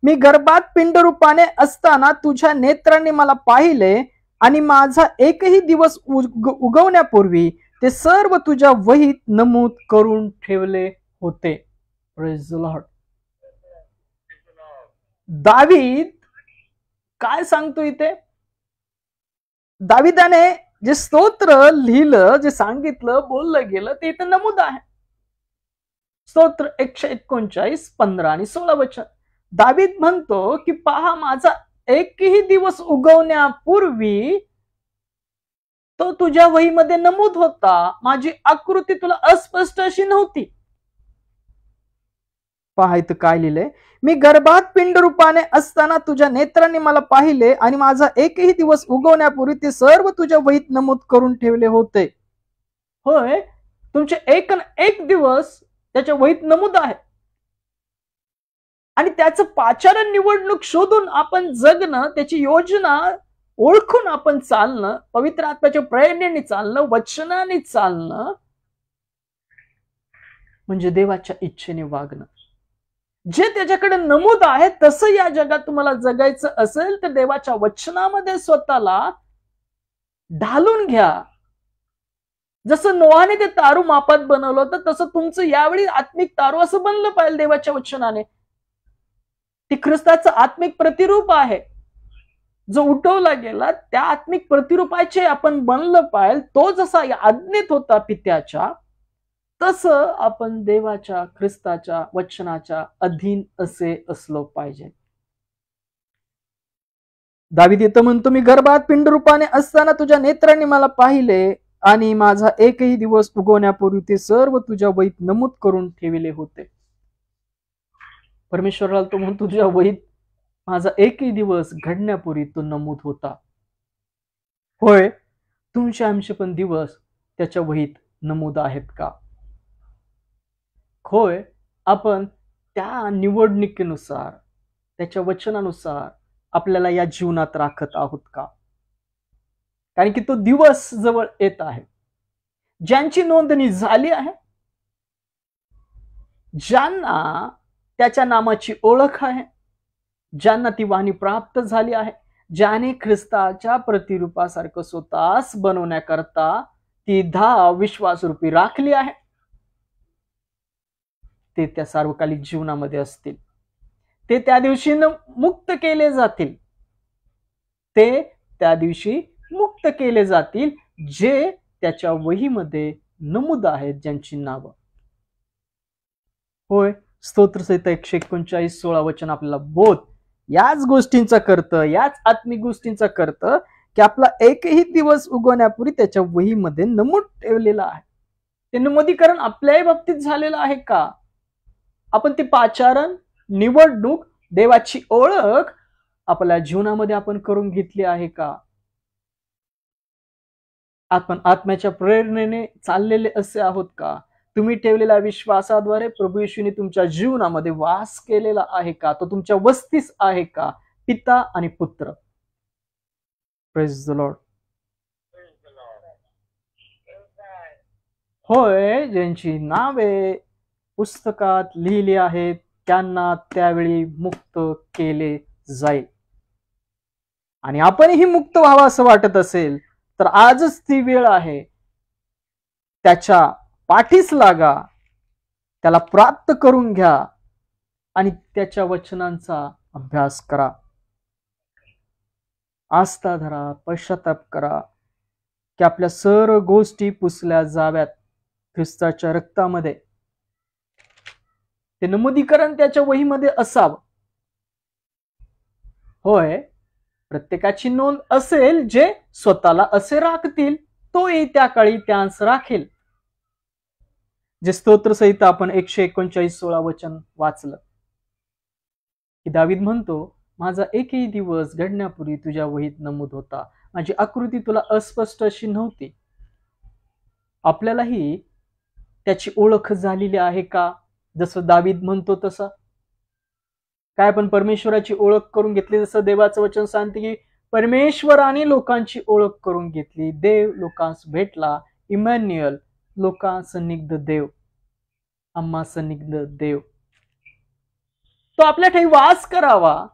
मी गर्भात पिंड रूपाने असताना तुझ्या नेत्रांनी मला पाहिले आणि माझा एकही दिवस उगवण्यापूर्वी ते सर्व तुझ्या वहीत नमूद करून ठेवले होते. Praise the Lord. दावीद काय सांगतो इथे. दाविदाने जे स्तोत्र लिहिलं, जे सांगितलं, बोललं गेलं ते इथं नमूद आहे. स्तोत्र 139 15 आणि 16 वचन. दावीद म्हणतो की पहा, माझा एकही दिवस उगवण्यापूर्वी तो तुझ्या वहीमध्ये नमूद होता, माझी आकृती तुला अस्पष्ट अशी नव्हती. पहा इथं काय लिहिलंय. मी गर्भात पिंड रूपाने असताना तुझ्या नेत्रांनी मला पाहिले आणि माझा एकही दिवस उगवण्यापूर्वी ते सर्व तुझ्या वहीत नमूद करून ठेवले होते. होय, तुमचे एक दिवस त्याच्या वहीत नमूद आहे आणि त्याचं पाचारण निवडणूक शोधून आपण जगणं, त्याची योजना ओळखून आपण चालणं, पवित्र आत्म्याच्या प्रेरणेने चालणं, वचनाने चालणं म्हणजे देवाच्या इच्छेने वागणं. जे त्याच्याकडे नमूद आहे तसं या जगात तुम्हाला जगायचं असेल तर देवाच्या वचनामध्ये स्वतःला ढालून घ्या. जसं नोहाने ते तारू मापात बनवलं होतं तसं तुमचं यावेळी आत्मिक तारू असं बनलं पाहिजे देवाच्या वचनाने. ती ख्रिस्ताचं आत्मिक प्रतिरूप आहे. जो उठवला गेला त्या आत्मिक प्रतिरूपाचे आपण बनलं पाहिजे. तो जसा या आज्ञेत होता पित्याच्या, तसं आपण देवाच्या ख्रिस्ताच्या वचनाच्या अधीन असे असलो पाहिजे. दावीद इथं म्हणतो, मी गर्भात पिंड रूपाने असताना तुझ्या नेत्रांनी मला पाहिले आणि माझा एकही दिवस उगवण्यापूर्वी ते सर्व तुझ्या वहीत नमूद करून ठेवले होते. परमेश्वराला तो म्हणतो, तुझ्या वहीत माझा एकही दिवस घडण्यापूर्वी तो नमूद होता. होय, तुमचे आमचे पण दिवस त्याच्या वहीत नमूद आहेत का? होय, आपण त्या निवडणुकीनुसार, त्याच्या वचनानुसार आपल्याला या जीवनात राखत आहोत का? कारण की तो दिवस जवळ येत आहे. ज्यांची नोंदणी झाली आहे ज्यांना त्याच्या नामाची ओळख आहे, ज्यांना ती वाणी प्राप्त झाली आहे, ज्याने ख्रिस्ताच्या प्रतिरूपासारखं स्वतःच बनवण्याकरता ती धाव विश्वासरूपी राखली आहे, ते त्या सार्वकालिक जीवनामध्ये असतील. ते त्या दिवशी मुक्त केले जातील. ते त्या दिवशी मुक्त केले जातील जे त्याच्या वहीमध्ये नमूद आहेत, ज्यांची नावं. होय, स्तोत्रसंहिता 139:16 वचन आपल्याला बोध याच गोष्टींचा करतं, याच आत्मिक गोष्टींचा करतं की आपला एकही दिवस उगवण्यापूर्वी त्याच्या वहीमध्ये नमूद ठेवलेला आहे. ते नमूदीकरण आपल्याही बाबतीत झालेलं आहे का? आपण ते पाचारण, निवडणूक, देवाची ओळख आपल्या जीवनामध्ये आपण करून घेतली आहे का? आपण आत्म्याच्या प्रेरणेने चाललेले असे आहोत का? तुम्ही ठेवलेल्या विश्वासाद्वारे प्रभू येशूने तुमच्या जीवनामध्ये वास केलेला आहे का? तो तुमच्या वस्तीस आहे का? पिता आणि पुत्र. Praise the Lord. होय, ज्यांची नावे पुस्तकात लिहिली आहेत त्यांना त्यावेळी मुक्त केले जाईल. आणि आपणही मुक्त व्हावं असं वाटत असेल तर आजच ती वेळ आहे. त्याच्या पाठीस लागा, त्याला प्राप्त करून घ्या आणि त्याच्या वचनांचा अभ्यास करा. आस्था धरा, पश्चाताप करा की आपल्या सर्व गोष्टी पुसल्या जाव्यात ख्रिस्ताच्या रक्तामध्ये. ते नमूदीकरण त्याच्या वहीमध्ये असावं. होय, प्रत्येकाची नोंद असेल जे स्वतःला असे राखतील, तोही त्या काळी त्यांस राखेल. जे स्तोत्रसंहिता आपण 139:16 वचन वाचलं की दावीद म्हणतो, माझा एकही दिवस घडण्यापूर्वी तुझ्या वहीत नमूद होता, माझी आकृती तुला अस्पष्ट अशी नव्हती. आपल्यालाही त्याची ओळख झालेली आहे का? जसं दावीद म्हणतो तसं काय आपण परमेश्वराची ओळख करून घेतली? जसं देवाचं वचन सांगते की परमेश्वराने लोकांची ओळख करून घेतली, देव लोकांस भेटला, इमॅन्युअल, लोकांसन्निग्ध देव, आम्हा सन्निग्ध देव. तो आपल्या ठाई वास करावा,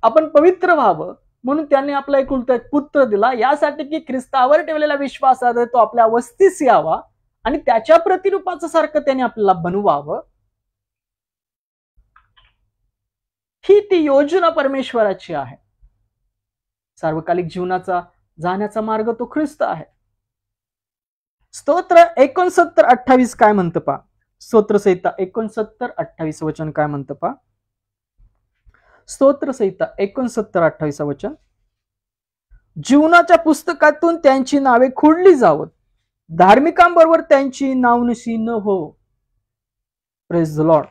आपण पवित्र व्हावं म्हणून त्याने आपला एकुलता एक पुत्र दिला, यासाठी की ख्रिस्तावर ठेवलेला विश्वास आहे तो आपल्या वस्तीस यावा आणि त्याच्या प्रतिरूपाचं सारखं त्याने आपल्याला बनवावं. ही ती योजना परमेश्वराची आहे. सार्वकालिक जीवनाचा जाण्याचा मार्ग तो ख्रिस्त आहे. स्तोत्र 69:28 काय म्हणतं पा? स्तोत्रसंहिता 69:28 वचन काय म्हणतं पा? स्तोत्रसंहिता 69:28 वचन, जीवनाच्या पुस्तकातून त्यांची नावे खोडली जावत, धार्मिकांबरोबर त्यांची नावनिशी न हो. Praise the Lord.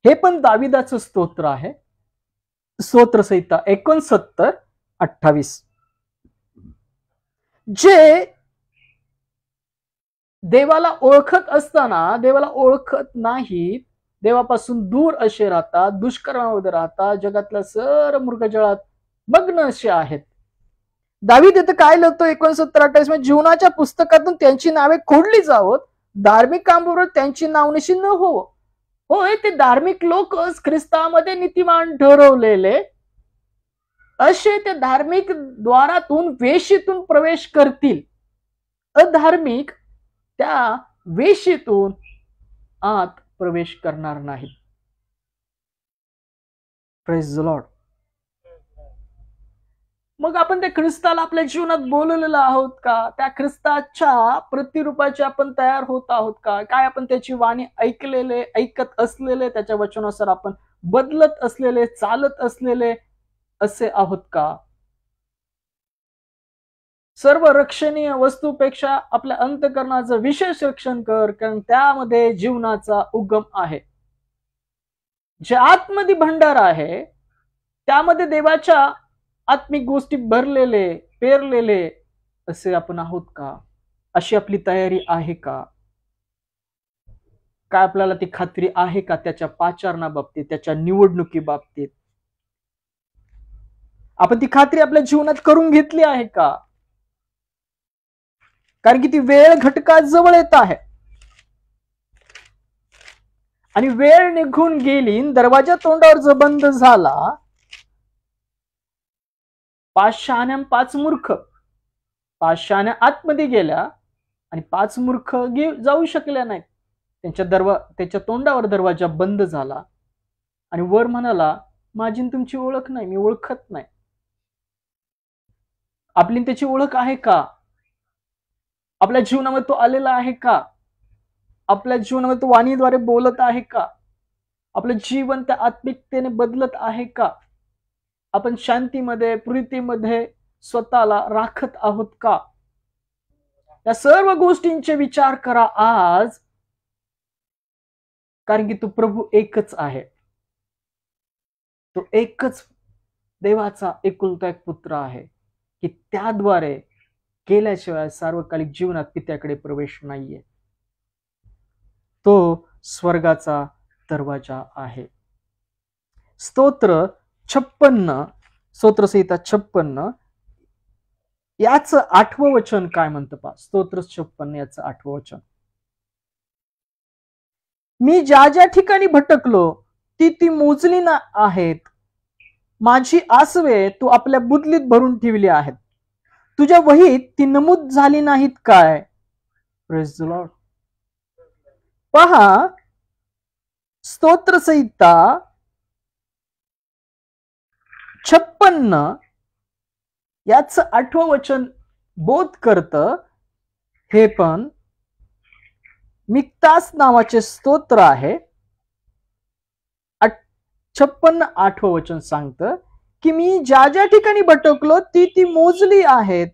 हे पण दाविदाचं स्तोत्र आहे. स्तोत्रसंहिता 69:28. जे देवाला ओळखत असताना देवाला ओळखत नाहीत, देवापासून दूर असे राहतात, दुष्कर्मामध्ये राहतात, जगातल्या सर्व मृगजळात मग्न असे आहेत. दावीद इथं काय लिहितो 69:28 मध्ये, जीवनाच्या पुस्तकातून त्यांची नावे खोडली जावत, धार्मिकांबरोबर त्यांची नावनिशी न हो. होय, ते धार्मिक लोकच ख्रिस्तामध्ये नीतिमान ठरवलेले असे ते धार्मिक द्वारातून, वेशीतून प्रवेश करतील. अधार्मिक त्या वेशीतून आत प्रवेश करणार नाही. Praise the Lord. मग आपण त्या ख्रिस्ताला आपल्या जीवनात बोलवलेलं आहोत का? त्या ख्रिस्ताच्या प्रतिरूपाचे आपण तयार होत आहोत का? काय आपण त्याची वाणी ऐकत असलेले, त्याच्या वचनानुसार आपण बदलत असलेले, चालत असलेले असे आहोत का? सर्व रक्षणीय वस्तूपेक्षा आपल्या अंतःकरणाचं विशेष रक्षण कर, कारण त्यामध्ये जीवनाचा उगम आहे. जे आतमध्ये भंडार आहे त्यामध्ये देवाच्या आत्मिक गोष्टी भरलेले, पेरलेले असे आपण आहोत का? अशी आपली तयारी आहे का? काय आपल्याला ती खात्री आहे का त्याच्या पाचारणाबाबतीत, त्याच्या निवडणुकी बाबतीत? आपण ती खात्री आपल्या जीवनात करून घेतली आहे का? कारण की ती वेळ घटका जवळ येत आहे. आणि वेळ निघून गेली, दरवाजा तोंडावर जो बंद झाला, 5 शहाण्या 5 मूर्ख, 5 शहाण्या आतमध्ये गेल्या आणि 5 मूर्ख जाऊ शकल्या नाहीत. त्याच्या तोंडावर दरवाजा बंद झाला आणि वर म्हणाला, माझी तुमची ओळख नाही, मी ओळखत नाही. आपली त्याची ओळख आहे का? आपल्या जीवनामध्ये तो आलेला आहे का? आपल्या जीवनामध्ये तो वाणीद्वारे बोलत आहे का? आपलं जीवन त्या आत्मिकतेने बदलत आहे का? आपण शांतीमध्ये, प्रीतीमध्ये स्वतःला राखत आहोत का? या सर्व गोष्टींचे विचार करा आज, कारण की तो प्रभू एकच आहे. तो एकच देवाचा एकुलता एक पुत्र आहे की त्याद्वारे केल्याशिवाय सार्वकालिक जीवनात पित्याकडे प्रवेश नाहीये. तो स्वर्गाचा दरवाजा आहे. स्तोत्र 56, स्तोत्रसंहिता 56 याचं 8वं वचन काय म्हणतं पहा. स्तोत्र 56 याचं 8वं वचन, मी ज्या ज्या ठिकाणी भटकलो ती मोजली ना आहेत, माझी आसवे तू आपल्या बुदलीत भरून ठेवली आहेत, तुझ्या वहीत ती नमूद झाली नाहीत काय? Praise the Lord. पहा, स्तोत्रसंहिता 56 याच 8वं वचन बोध करतं. हे पण मिक्तास नावाचे स्तोत्र आहे. 56 8वं वचन सांगतं की मी ज्या ज्या ठिकाणी भटकलो ती मोजली आहेत.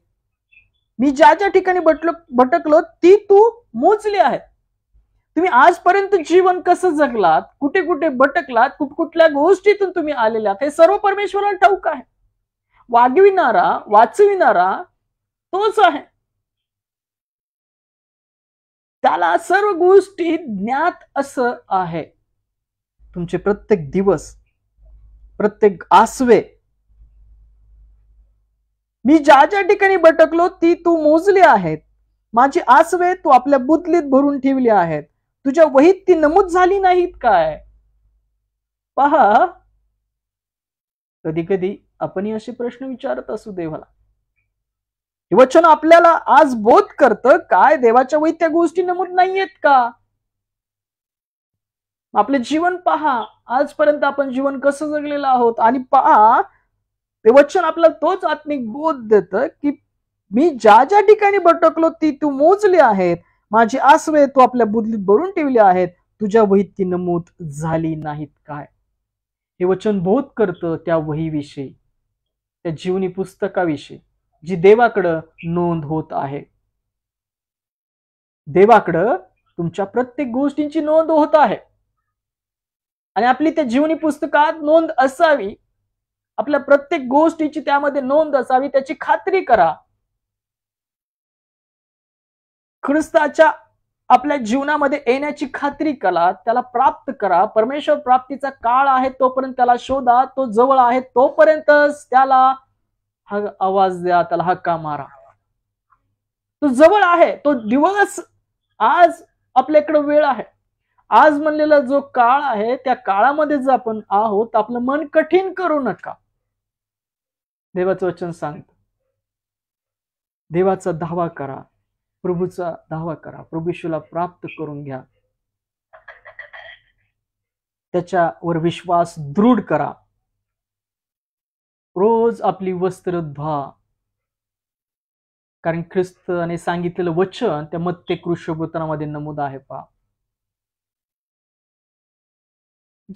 मी ज्या ज्या ठिकाणी भटकलो ती तू मोजली आहेत. तुम्ही आजपर्यंत जीवन कसं जगलात, कुठे कुठे भटकलात, कुठल्या गोष्टीतून तुम्ही आलेलात, हे सर्व परमेश्वराला ठाऊक आहे. वागविणारा, वाचविणारा तोच आहे. त्याला सर्व गोष्टी ज्ञात असं आहे. तुमचे प्रत्येक दिवस, प्रत्येक आसवे, मी ज्या ज्या ठिकाणी भटकलो ती तू मोजली आहेत, माझी आसवे तू आपल्या बुदलीत भरून ठेवली आहेत, तुझ्या वहीत ती नमूद झाली नाहीत काय? पहा, कधी कधी आपण असे प्रश्न विचारत असू देवाला. हे वचन आपल्याला आज बोध करतं काय देवाच्या वहीत त्या गोष्टी नमूद नाहीयेत का? आपले जीवन पहा, आजपर्यंत आपण जीवन कसं जगलेलं आहोत, आणि पहा ते वचन आपल्याला तोच आत्मिक बोध देतं की मी ज्या ज्या ठिकाणी भटकलो ती तू मोजली आहेत, माझी आसवे तू आपल्या बुदलीत भरून ठेवली आहेत, तुझ्या वहीत ती नमूद झाली नाहीत काय? हे वचन बोध करतं त्या वहीविषयी, त्या जीवनी पुस्तकाविषयी जी देवाकडं नोंद होत आहे. देवाकडं तुमच्या प्रत्येक गोष्टींची नोंद होत आहे आणि आपली त्या जीवनी पुस्तकात नोंद असावी. आपल्या प्रत्येक गोष्टीची त्यामध्ये नोंद असावी, त्याची खात्री करा. ख्रिस्ताच्या आपल्या जीवनामध्ये येण्याची खात्री करा, त्याला प्राप्त करा. परमेश्वर प्राप्तीचा काळ आहे तोपर्यंत त्याला शोधा, तो जवळ आहे तोपर्यंतच त्याला आवाज द्या, त्याला हक्का मारा. तो जवळ आहे, तो दिवस आज आपल्याकडे वेळ आहे. आज म्हणलेला जो काळ आहे त्या काळामध्ये जर आपण आहोत, आपलं मन कठीण करू नका. देवाचं वचन सांगतं, देवाचा धावा करा, प्रभूचा धावा करा, प्रभूला प्राप्त करून घ्या, त्याच्यावर विश्वास दृढ करा. रोज आपली वस्त्र धुवा, कारण ख्रिस्ताने सांगितलेलं वचन त्या मत्ते कृष्णपुत्रामध्ये नमूद आहे. पहा,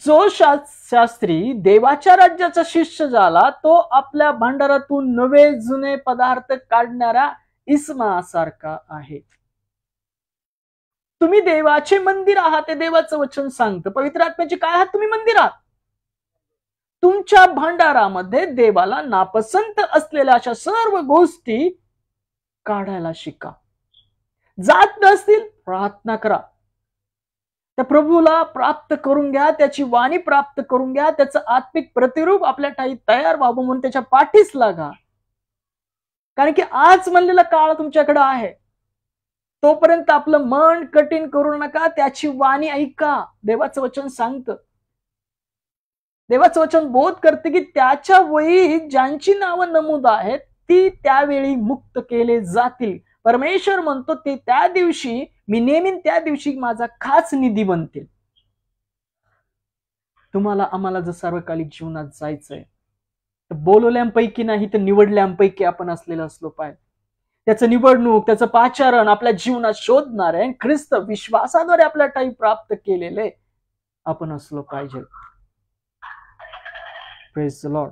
जो शास्त्री देवाच्या राज्याचा शिष्य झाला तो आपल्या भांडारातून नवे जुने पदार्थ काढणारा इस्मासारखा आहे. तुम्ही देवाचे मंदिर आहात, ते देवाचं वचन सांगतं. पवित्र आत्म्याचे काय आहात? तुम्ही मंदिर आहात. तुमच्या भांडारामध्ये देवाला नापसंत असलेल्या अशा सर्व गोष्टी काढायला शिका. जात नसतील प्रार्थना करा, त्या प्रभूला प्राप्त करून घ्या, त्याची वाणी प्राप्त करून घ्या, त्याचं आत्मिक प्रतिरूप आपल्या ठाई तयार व्हावं म्हणून त्याच्या पाठीस लागा. कारण की आज म्हणलेला काळ तुमच्याकडे आहे. तोपर्यंत आपलं मन कठीण करू नका, त्याची वाणी ऐका. देवाचं वचन सांगतं, देवाचं वचन बोध करते की त्याच्या वहीत ज्यांची नावं नमूद आहेत ती त्यावेळी मुक्त केले जातील. परमेश्वर म्हणतो ते त्या दिवशी मी नेमीन, त्या दिवशी माझा खास निधी बनतील. तुम्हाला आम्हाला जर सार्वकालिक जीवनात जायचंय तर बोलवल्यांपैकी नाही तर निवडल्यांपैकी आपण असलेलं असलो पाहिजे. त्याचं निवडणूक, त्याचं पाचारण आपल्या जीवनात शोधणार आहे. ख्रिस्त विश्वासाद्वारे आपल्या ठाई प्राप्त केलेले आपण असलो पाहिजे. Praise the Lord.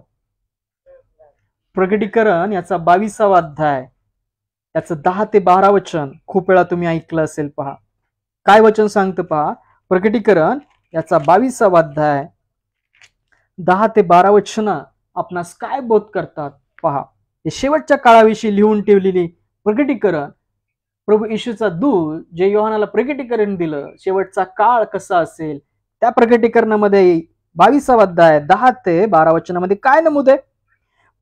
प्रकटीकरण याचा 22वा अध्याय, याचं 10 ते 12 वचन खूप वेळा तुम्ही ऐकलं असेल. पहा काय वचन सांगतं. पहा प्रकटीकरण याचा 22वा अध्याय 10 ते 12 वचन आपणास काय बोध करतात. पहा, हे शेवटच्या काळाविषयी लिहून ठेवलेली प्रकटीकरण, प्रभू येशूचा दूत जे योहानाला प्रकटीकरण दिलं, शेवटचा काळ कसा असेल त्या प्रकटीकरणामध्ये 22वा अध्याय 10 ते 12 वचनामध्ये काय नमूद आहे.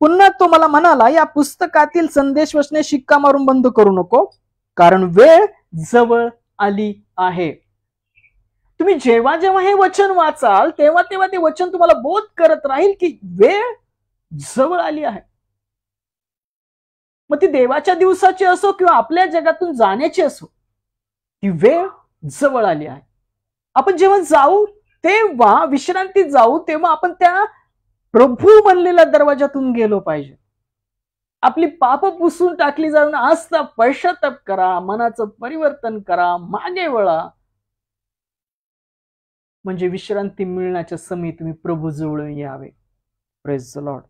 पुन्हा तो मला म्हणाला, या पुस्तकातील संदेश वचने शिक्का मारून बंद करू नको, कारण वेळ जवळ आली आहे. तुम्ही जेव्हा जेव्हा हे वचन वाचाल तेव्हा तेव्हा ते वचन तुम्हाला बोध करत राहील की वेळ जवळ आली आहे. मग ती देवाच्या दिवसाची असो किंवा आपल्या जगातून जाण्याची असो, ती वेळ जवळ आली आहे. आपण जेव्हा जाऊ तेव्हा विश्रांतीत जाऊ तेव्हा आपण त्या प्रभू बनलेल्या दरवाजातून गेलो पाहिजे. आपली पाप पुसून टाकली जाऊन आस्था पश्चाताप करा, मनाचं परिवर्तन करा, मागे वळा, म्हणजे विश्रांती मिळण्याच्या समय तुम्ही प्रभू जवळ यावे. Praise the Lord.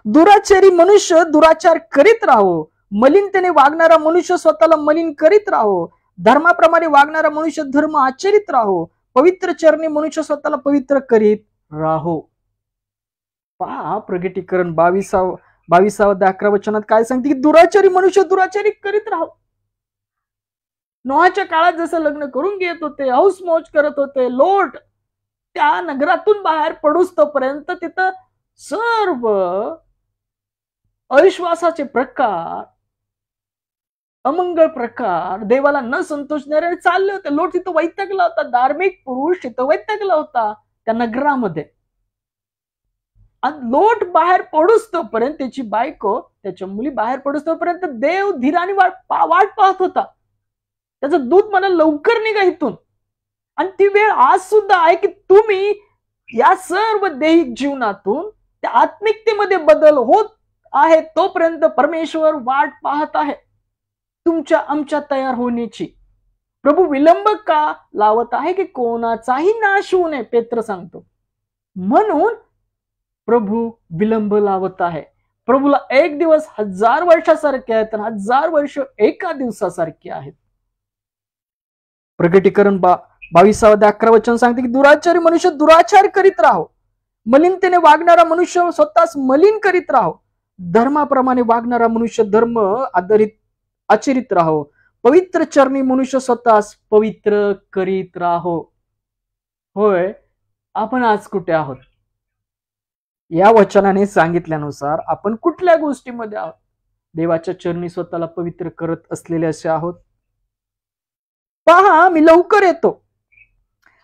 दुराचारी मनुष्य दुराचार करीत राहो, मलिनतेने वागणारा मनुष्य स्वतःला मलिन करीत राहो, धर्माप्रमाणे वागणारा मनुष्य धर्म आचरित राहो, पवित्र चरणी मनुष्य स्वतःला पवित्र करीत राहो. पहा प्रकटीकरण 22वा 11 वचनात काय सांगते की दुराचारी मनुष्य दुराचारी करीत राहो. नोहाच्या काळात जसं लग्न करून घेत होते, हौस मौज करत होते, लोट त्या नगरातून बाहेर पडूस तोपर्यंत तिथं सर्व अविश्वासाचे प्रकार, अमंगळ प्रकार, देवाला न संतोषणारे चालले होते. लोट तिथं वैतागला होता, धार्मिक पुरुष तिथं वैतागला होता त्या नगरामध्ये. आणि लोट बाहेर पडूस तोपर्यंत त्याची बायको, त्याच्या मुली बाहेर पडूस तोपर्यंत देव धीराने वाट पाहत होता. त्याचा दूत म्हणा लवकर निघा इथून. आणि ती वेळ आज सुद्धा आहे की तुम्ही या सर्व दैहिक जीवनातून त्या आत्मिकतेमध्ये बदल होत आहे तोपर्यंत परमेश्वर वाट पाहत आहे तुमच्या आमच्या तयार होण्याची. प्रभू विलंब का लावत आहे की कोणाचाही नाश होऊ नये, पेत्र सांगतो. म्हणून प्रभू विलंब लावत आहे. प्रभूला एक दिवस 1000 वर्षासारखे आहेत आणि 1000 वर्ष एका दिवसासारखे आहेत. प्रकटीकरण 22वा 11 वचन सांगते की दुराचारी मनुष्य दुराचार करीत राहो, मलिनतेने वागणारा मनुष्य स्वतःच मलिन करीत राहो, धर्माप्रमाणे वागणारा मनुष्य धर्म आचरित राहो, पवित्र चरणी मनुष्य स्वतःच पवित्र करीत राहो. होय, आपण आज कुठे आहोत? या वचनाने सांगितल्यानुसार आपण कुठल्या गोष्टीमध्ये आहोत? देवाच्या चरणी स्वतःला पवित्र करत असलेले असे आहोत. पहा, मी लवकर येतो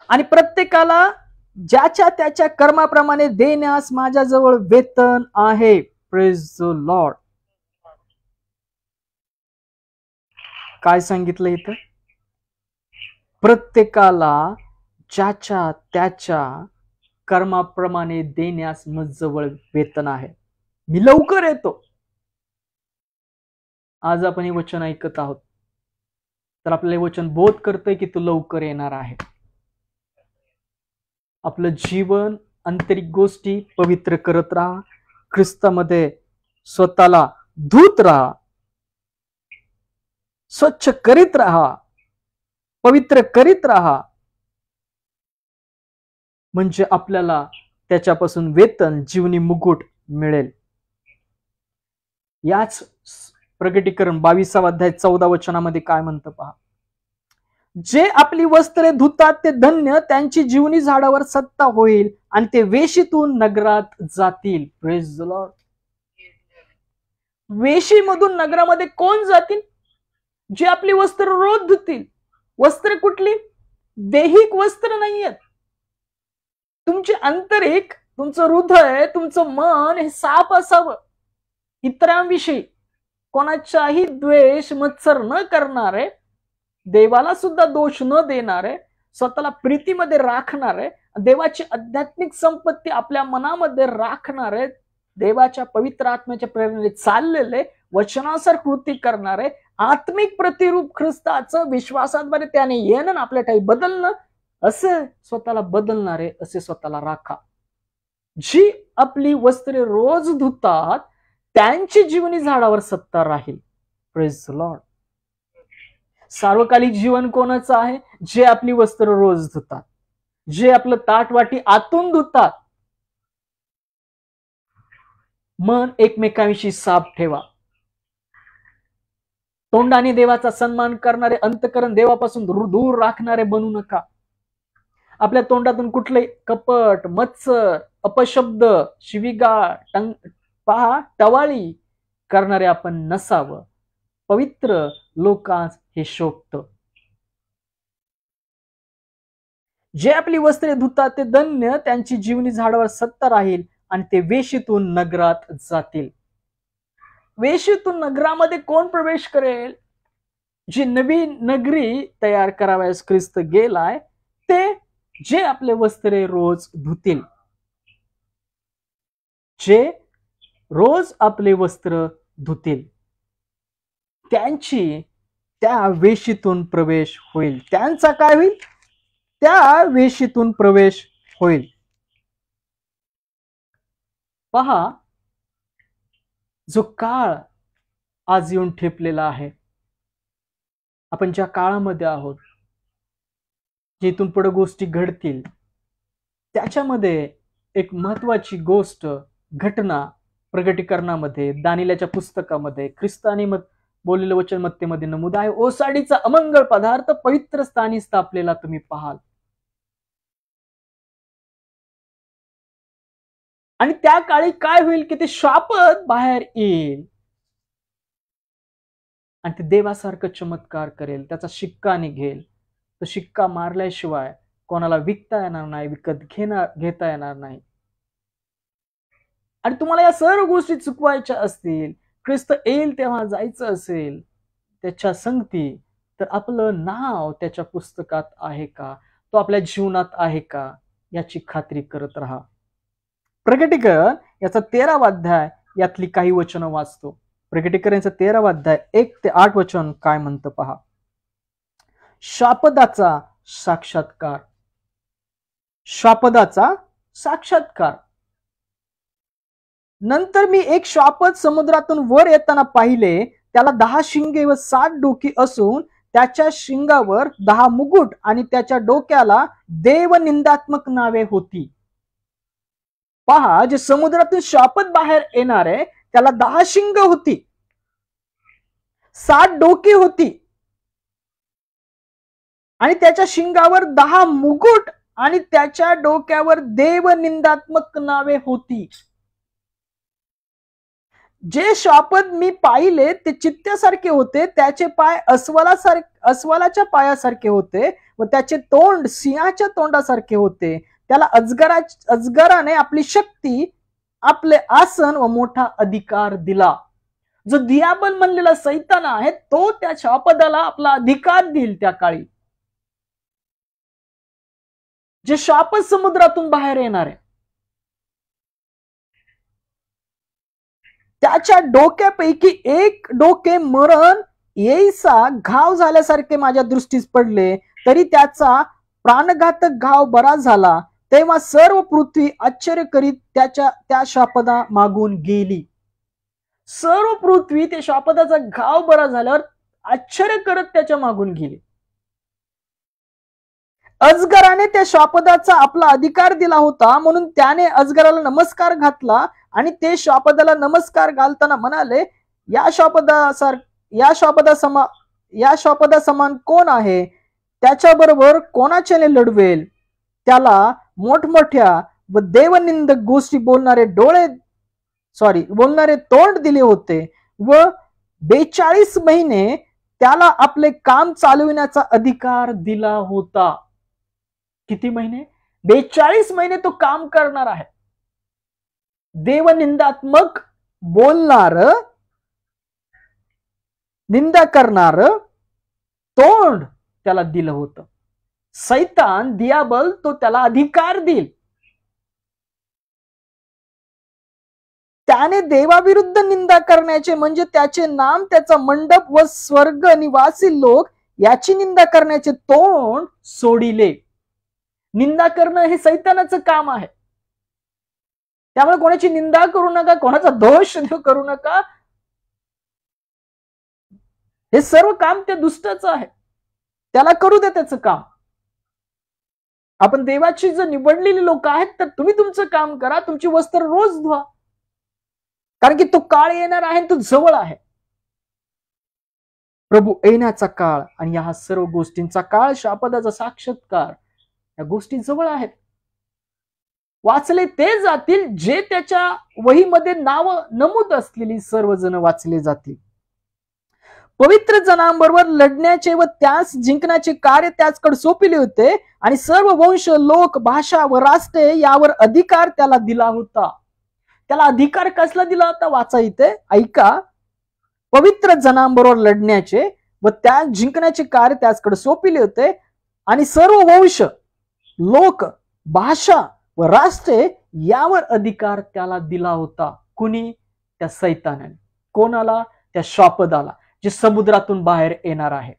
आणि प्रत्येकाला ज्याच्या त्याच्या कर्माप्रमाणे देण्यास माझ्याजवळ वेतन आहे. Praise the Lord. काय सांगितलं इथं? प्रत्येकाला ज्याच्या त्याच्या कर्माप्रमाणे देण्यास माझ्याजवळ वेतन आहे. मी लवकर येतो. आज आपण हे वचन ऐकत आहोत तर आपल्याला वचन बोध करतंय की तू लवकर येणार आहे. आपलं जीवन आंतरिक गोष्टी पवित्र करत राहा, ख्रिस्तामध्ये स्वतःला धूत राहा, स्वच्छ करीत राहा, पवित्र करीत राहा, म्हणजे आपल्याला त्याच्यापासून वेतन जीवनी मुकुट मिळेल. याच प्रकटीकरण 22वा अध्याय 14 वचनामध्ये काय म्हणतं पहा, जे आपली वस्त्रे धुतात ते धन्य, त्यांची जीवनी झाडावर सत्ता होईल आणि ते वेशीतून नगरात जातील. Praise the Lord. वेशीमधून नगरामध्ये कोण जातील? जे आपली वस्त्र रोज धुतील. वस्त्र कुठली? दैहिक वस्त्र नाहीयेत. तुमचे आंतरिक, तुमचं हृदय, तुमचं मन हे साफ असावं. इतरांविषयी कोणाचाही द्वेष मत्सर न करणारे, देवाला सुद्धा दोष न देणारे, स्वतःला प्रीतीमध्ये राखणारे, देवाची आध्यात्मिक संपत्ती आपल्या मनामध्ये राखणारे, देवाच्या पवित्र आत्म्याच्या प्रेरणेने चाललेले, वचनानुसार कृती करणारे, आत्मिक प्रतिरूप ख्रिस्ताचं विश्वासाद्वारे त्याने येणं आपल्या ठाई बदलणं, असे स्वतःला बदलणारे असे स्वतःला राखा. जी आपली वस्त्रे रोज धुतात त्यांची जीवनी झाडावर सत्ता राहील. Praise the Lord. सार्वकालिक जीवन कोणाचं आहे? जे आपली वस्त्र रोज धुतात, जे आपलं ताटवाटी आतून धुतात. मन एकमेकांविषयी साफ ठेवा. तोंडाने देवाचा सन्मान करणारे, अंतकरण देवापासून दूर राखणारे बनू नका. आपल्या तोंडातून कुठले कपट, मत्सर, अपशब्द, शिवीगाळ, पहा टवाळी करणारे आपण नसावं. पवित्र लोकांस हे शोभतं. जे आपली वस्त्रे धुतात ते धन्य, त्यांची जीवनी झाडावर सत्ता राहील आणि ते वेशीतून नगरात जातील. वेशीतून नगरामध्ये कोण प्रवेश करेल? जी नवीन नगरी तयार करावयास ख्रिस्त गेलाय ते, जे आपले वस्त्रे रोज धुतील. जे रोज आपले वस्त्र धुतील त्यांची त्या वेशीतून प्रवेश होईल. त्यांचा काय होईल? त्या वेशीतून प्रवेश होईल. पहा, जो काळ आज येऊन ठेपलेला आहे, आपण ज्या काळामध्ये आहोत, जे इथून पुढे गोष्टी घडतील, त्याच्यामध्ये एक महत्वाची गोष्ट, घटना प्रगटीकरणामध्ये, दानिएलच्या पुस्तकामध्ये ख्रिस्ताने बोललेलं वचन मत्तेमध्ये नमूद आहे. ओसाडीचा अमंगळ पदार्थ पवित्र स्थानी स्थापलेला तुम्ही पाहाल. आणि त्या काळी काय होईल की ते शापत बाहेर येईल आणि ते देवासारखं चमत्कार करेल, त्याचा शिक्का निघेल. तो शिक्का मारल्याशिवाय कोणाला विकता येणार नाही, विकत घेता येणार नाही. आणि तुम्हाला या सर्व गोष्टी चुकवायच्या असतील, ख्रिस्त येईल तेव्हा जायचं असेल त्याच्या संगती, तर आपलं नाव त्याच्या पुस्तकात आहे का, तो आपल्या जीवनात आहे का, याची खात्री करत राहा. प्रकटीकरण याचा 13वा अध्याय, यातली काही वचनं वाचतो. प्रकटीकरणाचा 13वा अध्याय 1 ते 8 वचन काय म्हणतं पहा. शापदाचा साक्षात्कार. शापदाचा साक्षात्कार. नंतर मी एक शापद समुद्रातून वर येताना पाहिले. त्याला 10 शिंगे व 7 डोकी असून त्याच्या शिंगावर 10 मुकुट आणि त्याच्या डोक्याला देवनिंदात्मक नावे होती. पहा, जे समुद्रातून शापद बाहेर येणार आहे त्याला 10 शिंग होती, 7 डोकी होती आणि त्याच्या शिंगावर 10 मुकुट आणि त्याच्या डोक्यावर देवनिंदात्मक नावे होती. जे शापद मी पाहिले ते चित्त्यासारखे होते, त्याचे पाय अस्वलाच्या पायासारखे होते व त्याचे तोंड सिंहाच्या तोंडासारखे होते. त्याला अजगराने आपली शक्ती, आपले आसन व मोठा अधिकार दिला. जो दियाबल म्हणलेला सैतान आहे तो त्या शापदाला आपला अधिकार देईल त्या काळी. जे शापद समुद्रातून बाहेर येणार आहे त्याच्या डोक्यापैकी एक डोके मरण येईसा घाव झाल्यासारखे माझ्या दृष्टीस पडले. तरी त्याचा प्राणघातक घाव बरा झाला. तेव्हा सर्व पृथ्वी आश्चर्य करीत त्या शापदा मागून गेली. सर्व पृथ्वी त्या शापदाचा घाव बरा झाल्यावर आश्चर्य करत त्याच्या मागून गेली. अजगराने त्या शापदाचा आपला अधिकार दिला होता म्हणून त्याने अजगराला नमस्कार घातला आणि ते शापदाला नमस्कार घालताना म्हणाले, या शापदा समान कोण आहे? त्याच्याबरोबर कोणाच्याने लढवेल? त्याला मोठमोठ्या व देवनिंदक गोष्टी बोलणारे तोंड दिले होते व 42 महिने त्याला आपले काम चालविण्याचा अधिकार दिला होता. किती महिने? 42 महिने तो काम करणार आहे. देवनिंदात्मक बोलणार, निंदा करणार तोंड त्याला दिलं होतं. सैतान, दियाबल, तो त्याला अधिकार देईल. त्याने देवाविरुद्ध निंदा करण्याचे म्हणजे त्याचे नाम, त्याचा मंडप व स्वर्ग निवासी लोक याची निंदा करण्याचे तोंड सोडिले. निंदा करणं हे सैतानाचं काम आहे. त्यामुळे कोणाची निंदा करू नका, कोणाचा दोष करू नका. हे सर्व काम त्या दुष्टाचं आहे. त्याला करू दे त्याचं काम. आपण देवाची जर निवडलेली लोक आहेत तर तुम्ही तुमचं काम करा. तुमची वस्त्र रोज धुवा, कारण की तो काळ येणार आहे, तो जवळ आहे. प्रभू येण्याचा काळ आणि या सर्व गोष्टींचा काळ, शापदाचा साक्षात्कार, या गोष्टी जवळ आहेत. वाचले ते जातील जे त्याच्या वहीमध्ये नाव नमूद असलेली सर्वजण वाचले जातील. पवित्र जनांबरोबर लढण्याचे व त्यास जिंकण्याचे कार्य त्याचकडे सोपविले होते आणि सर्व वंश, लोक, भाषा व राष्ट्रे यावर अधिकार त्याला दिला होता. त्याला अधिकार कसला दिला होता? वाचा इथे, ऐका. पवित्र जनांबरोबर लढण्याचे व त्या जिंकण्याचे कार्य त्याचकडे सोपविले होते आणि सर्व वंश, लोक, भाषा व राष्ट्रे यावर अधिकार त्याला दिला होता. कुणी? त्या सैतानाने. कोणाला? त्या शापदाला, जे समुद्रातून बाहेर येणार आहे.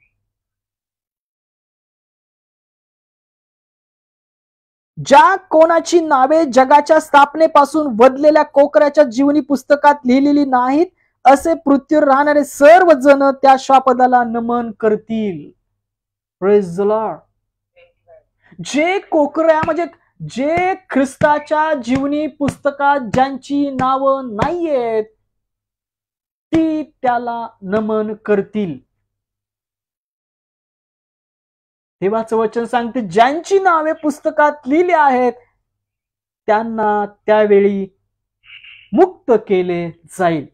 ज्या कोणाची नावे जगाच्या स्थापनेपासून वधलेल्या कोकऱ्याच्या जीवनी पुस्तकात लिहिलेली नाहीत असे पृथ्वीवर राहणारे सर्व जण त्या शापदाला नमन करतील. Praise the Lord. जे कोकऱ्या म्हणजे जे ख्रिस्ताच्या जीवनी पुस्तकात ज्यांची नावं नाहीयेत ती त्याला नमन करतील. देवाचं वचन सांगते ज्यांची नावे पुस्तकात लिहिली आहेत त्यांना त्यावेळी मुक्त केले जाईल.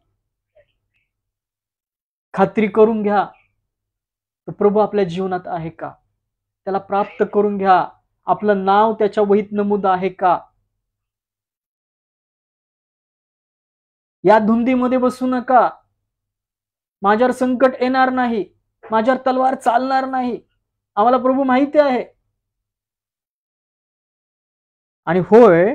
खात्री करून घ्या तो प्रभू आपल्या जीवनात आहे का? त्याला प्राप्त करून घ्या. आपलं नाव त्याच्या वहीत नमूद आहे का? या धुंदीमध्ये बसू नका. माझ्यावर संकट येणार नाही, माझ्यावर तलवार चालणार नाही, आम्हाला प्रभू माहिती आहे. आणि होय,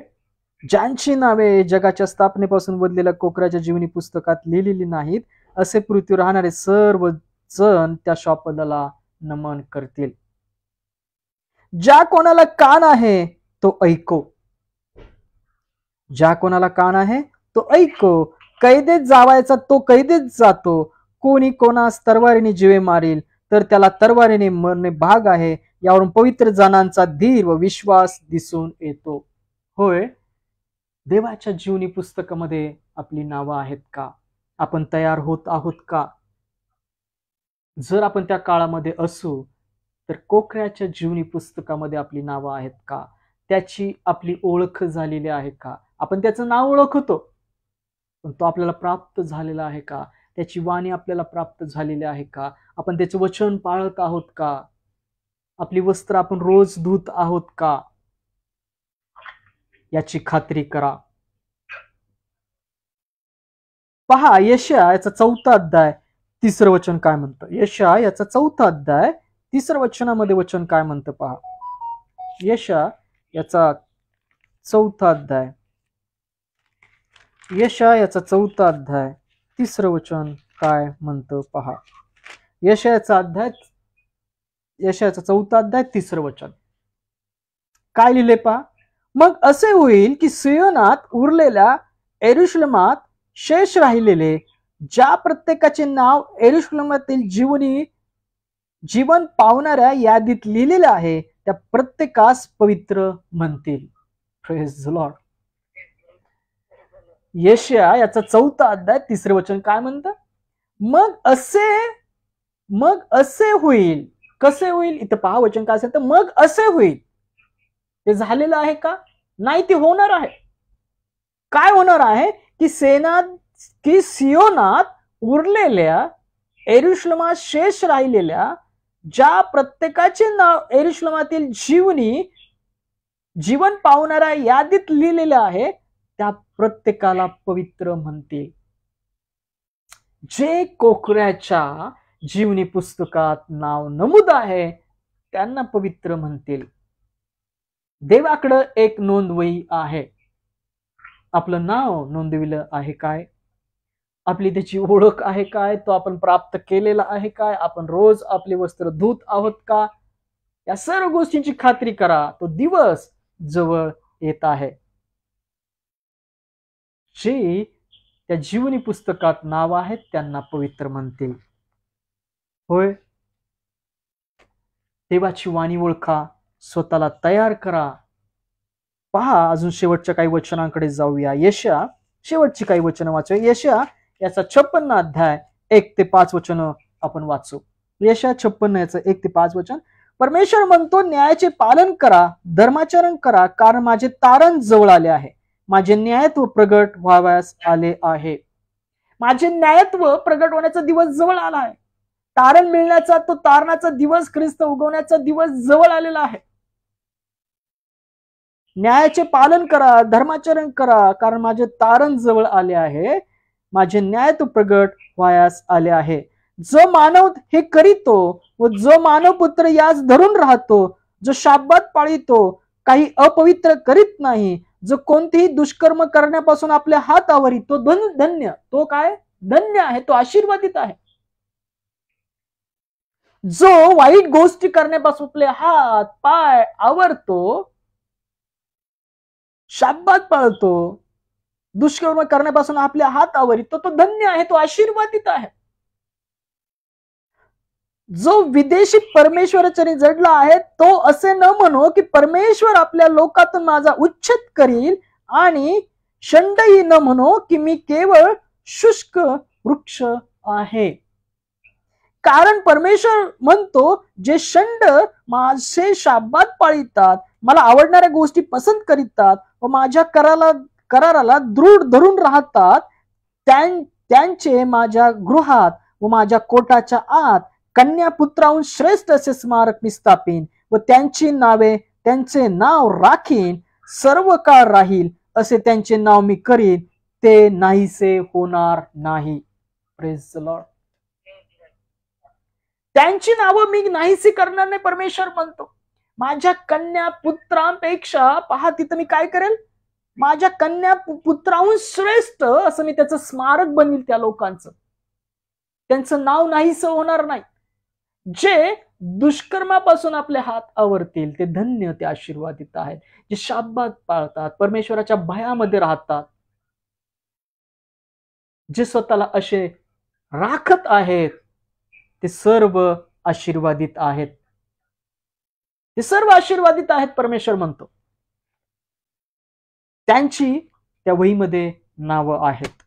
ज्यांची नावे जगाच्या स्थापनेपासून वधलेल्या कोकराच्या जीवनी पुस्तकात लिहिलेली नाहीत असे पृथ्वीवर राहणारे सर्व जण त्या शापदाला नमन करतील. ज्या कोणाला कान आहे तो ऐको. ज्या कोणाला कान आहे तो ऐको. कैदेत जावायचा तो कैदेत जातो. कोणी कोणास तलवारीने जीवे मारील तर त्याला तलवारीने मरणे भाग आहे. यावरून पवित्र जनांचा धीर व विश्वास दिसून येतो. होय, देवाच्या जीवनी पुस्तकामध्ये आपली नावं आहेत का? आपण तयार होत आहोत का? जर आपण त्या काळामध्ये असू तर कोकऱ्याच्या जीवनी पुस्तकामध्ये आपली नावं आहेत का? त्याची आपली ओळख झालेली आहे का? आपण त्याचं नाव ओळखतो पण तो आपल्याला प्राप्त झालेला आहे का? त्याची वाणी आपल्याला प्राप्त झालेली आहे का? आपण त्याचे वचन पाळत आहोत का? आपली वस्त्र आपण रोज धुत आहोत का? याची खात्री करा. पहा, यशाया याचा 4 अध्याय 3 वचन काय म्हणतं. यशाया याचा 4 अध्याय 3 वचनामध्ये वचन काय म्हणतं पहा. यशाया याचा 4 अध्याय, यशाया याचा 4 अध्याय 3 वचन काय म्हणतं पहा. यशायाचा 4 अध्याय 3 वचन काय लिहिले पहा. मग असे होईल की सियोनात उरलेल्या यरूशलेमात शेष राहिलेले ज्या प्रत्येकाचे नाव यरूशलेमातील जीवन पावणाऱ्या यादीत लिहिलेले आहे त्या प्रत्येकास पवित्र म्हणतील. Praise the Lord. यशाया याचा 4 अध्याय 3 वचन काय म्हणतं. मग असे होईल. कसे होईल? इथं पहा वचन काय असेल तर मग असे होईल. ते झालेलं आहे का? नाही, ते होणार आहे. काय होणार आहे की सियोनात उरलेल्या यरुशलेमात शेष राहिलेल्या ज्या प्रत्येकाचे नाव यरुशलेमातील जीवन पावणाऱ्या यादीत लिहिलेलं आहे त्या प्रत्येकाला पवित्र म्हणतील. जे कोकऱ्याच्या जीवनी पुस्तकात नाव नमूद आहे त्यांना पवित्र म्हणतील. देवाकडं एक नोंदवही आहे. आपलं नाव नोंदविलं आहे काय? आपली त्याची ओळख आहे काय? तो आपण प्राप्त केलेला आहे काय? आपण रोज आपले वस्त्र धुत आहोत का? या सर्व गोष्टींची खात्री करा. तो दिवस जवळ येत आहे. जे त्या जीवनी पुस्तकात नाव आहेत त्यांना पवित्र म्हणतील. होय, देवाची वाणी ओळखा, स्वतःला तयार करा. पहा, अजून शेवटच्या काही वचनांकडे जाऊया. यशया शेवटची काही वचनं वाचूया. यशया याचा 56 अध्याय 1 ते 5 वचन आपण वाचू. यशया 56 याचं 1 ते 5 वचन. परमेश्वर म्हणतो, न्यायाचे पालन करा, धर्माचरण करा, कारण माझे तारण जवळ आले आहे, माझे न्यायत्व प्रगट व्हावयास आले आहे. माझे न्यायत्व प्रगट होण्याचा दिवस जवळ आला आहे. तारण मिळण्याचा, तो तारणाचा दिवस, ख्रिस्त उगवण्याचा दिवस जवळ आलेला आहे. न्यायाचे पालन करा, धर्माचरण करा, कारण माझे तारण जवळ आले आहे, माझे न्यायत्व प्रगट व्हायास आले आहे. जो मानव हे करीतो व जो मानव पुत्र यास धरून राहतो, जो शाब्बात पाळितो, काही अपवित्र करीत नाही, जो कोणतेही दुष्कर्म करण्यापासून आपले हात आवरितो, धन्य. तो काय? धन्य आहे, तो आशीर्वादित आहे. जो वाईट गोष्टी करण्यापासून आपले हात पाय आवरतो, शाब्बात पाळतो, दुष्कर्म करण्यापासून आपले हात आवरितो, तो धन्य आहे, तो आशीर्वादित आहे. जो विदेशी परमेश्वराच्याने जडला आहे तो असे न म्हणो की परमेश्वर आपल्या लोकातून माझा उच्छेद करील, आणि शंडही न म्हणो की मी केवळ शुष्क वृक्ष आहे. कारण परमेश्वर म्हणतो, जे शंड माझे शाब्बात पाळितात, मला आवडणाऱ्या गोष्टी पसंत करीतात व माझ्या कराराला दृढ धरून राहतात, त्यांचे माझ्या गृहात व माझ्या कोटाच्या आत कन्या पुत्राहून श्रेष्ठ असे स्मारक मी स्थापीन व त्यांचे नाव राखीन, सर्व काळ राहील असे त्यांचे नाव मी करीन, ते नाहीसे होणार नाही. Praise the Lord. त्यांची नावं मी नाहीसी करणार नाही, परमेश्वर म्हणतो. माझ्या कन्या पुत्रांपेक्षा, पहा तिथं मी काय करेल, माझ्या कन्या पुत्राहून श्रेष्ठ असं मी त्याचं स्मारक बनविल त्या लोकांचं. त्यांचं नाव नाहीसं होणार नाही. जे दुष्कर्मापासून आपले हात आवरतील ते धन्य, ते आशीर्वादित आहेत. जे शाब्बात पाळतात, परमेश्वराच्या भयामध्ये राहतात, जे स्वतःला असे राखत आहेत, ते सर्व आशीर्वादित आहेत. ते सर्व आशीर्वादित आहेत, परमेश्वर म्हणतो. त्यांची त्या वहीमध्ये नावं आहेत.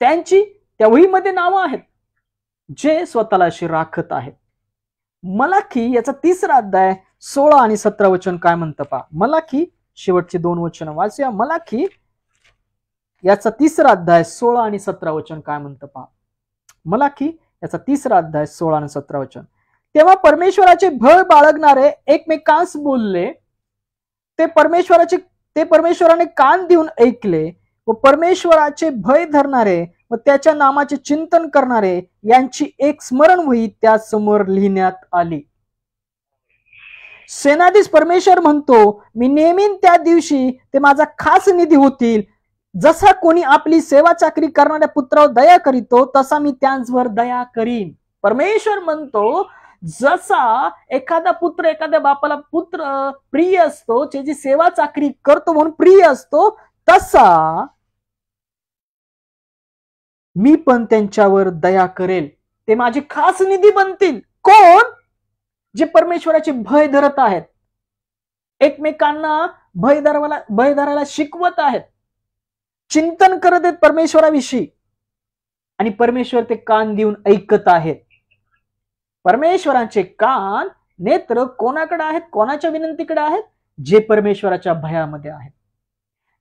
त्यांची त्या वहीमध्ये नावं आहेत जे स्वतःला अशी राखत आहेत. मलाकी याचा 3 अध्याय 16 आणि 17 वचन काय म्हणतं पहा. मलाकी शेवटचे 2 वचन वाचूया. मलाकी याचा 3 अध्याय 16 आणि 17 वचन काय म्हणतं पहा. मलाकी याचा 3 अध्याय 16 आणि 17 वचन. तेव्हा परमेश्वराचे भय बाळगणारे एकमेकांस बोलले, ते परमेश्वराने कान देऊन ऐकले व परमेश्वराचे भय धरणारे व त्याच्या नामाचे चिंतन करणारे यांची एक स्मरण वही त्या समोर लिहिण्यात आली. सेनाधीश परमेश्वर म्हणतो, मी नेहमी त्या दिवशी ते माझा खास निधी होतील. जसा कोणी आपली सेवा चाकरी करणाऱ्या पुत्रावर दया करीतो तसा मी त्यांच्यावर दया करीन. परमेश्वर म्हणतो, जसा एखादा पुत्र एखाद्या बापाला पुत्र प्रिय असतो, त्याची सेवा चाकरी करतो म्हणून प्रिय असतो, तसा मी पण त्यांच्यावर दया करेल. ते माझे खास निधी बनतील. कोण? जे परमेश्वराचे भय धरत आहेत, एकमेकांना भय धरायला शिकवत आहेत, चिंतन करत आहेत परमेश्वराविषयी, आणि परमेश्वर ते कान देऊन ऐकत आहेत. परमेश्वराचे कान, नेत्र कोणाकडे आहेत? कोणाच्या विनंतीकडे आहेत? जे परमेश्वराच्या भयामध्ये आहेत,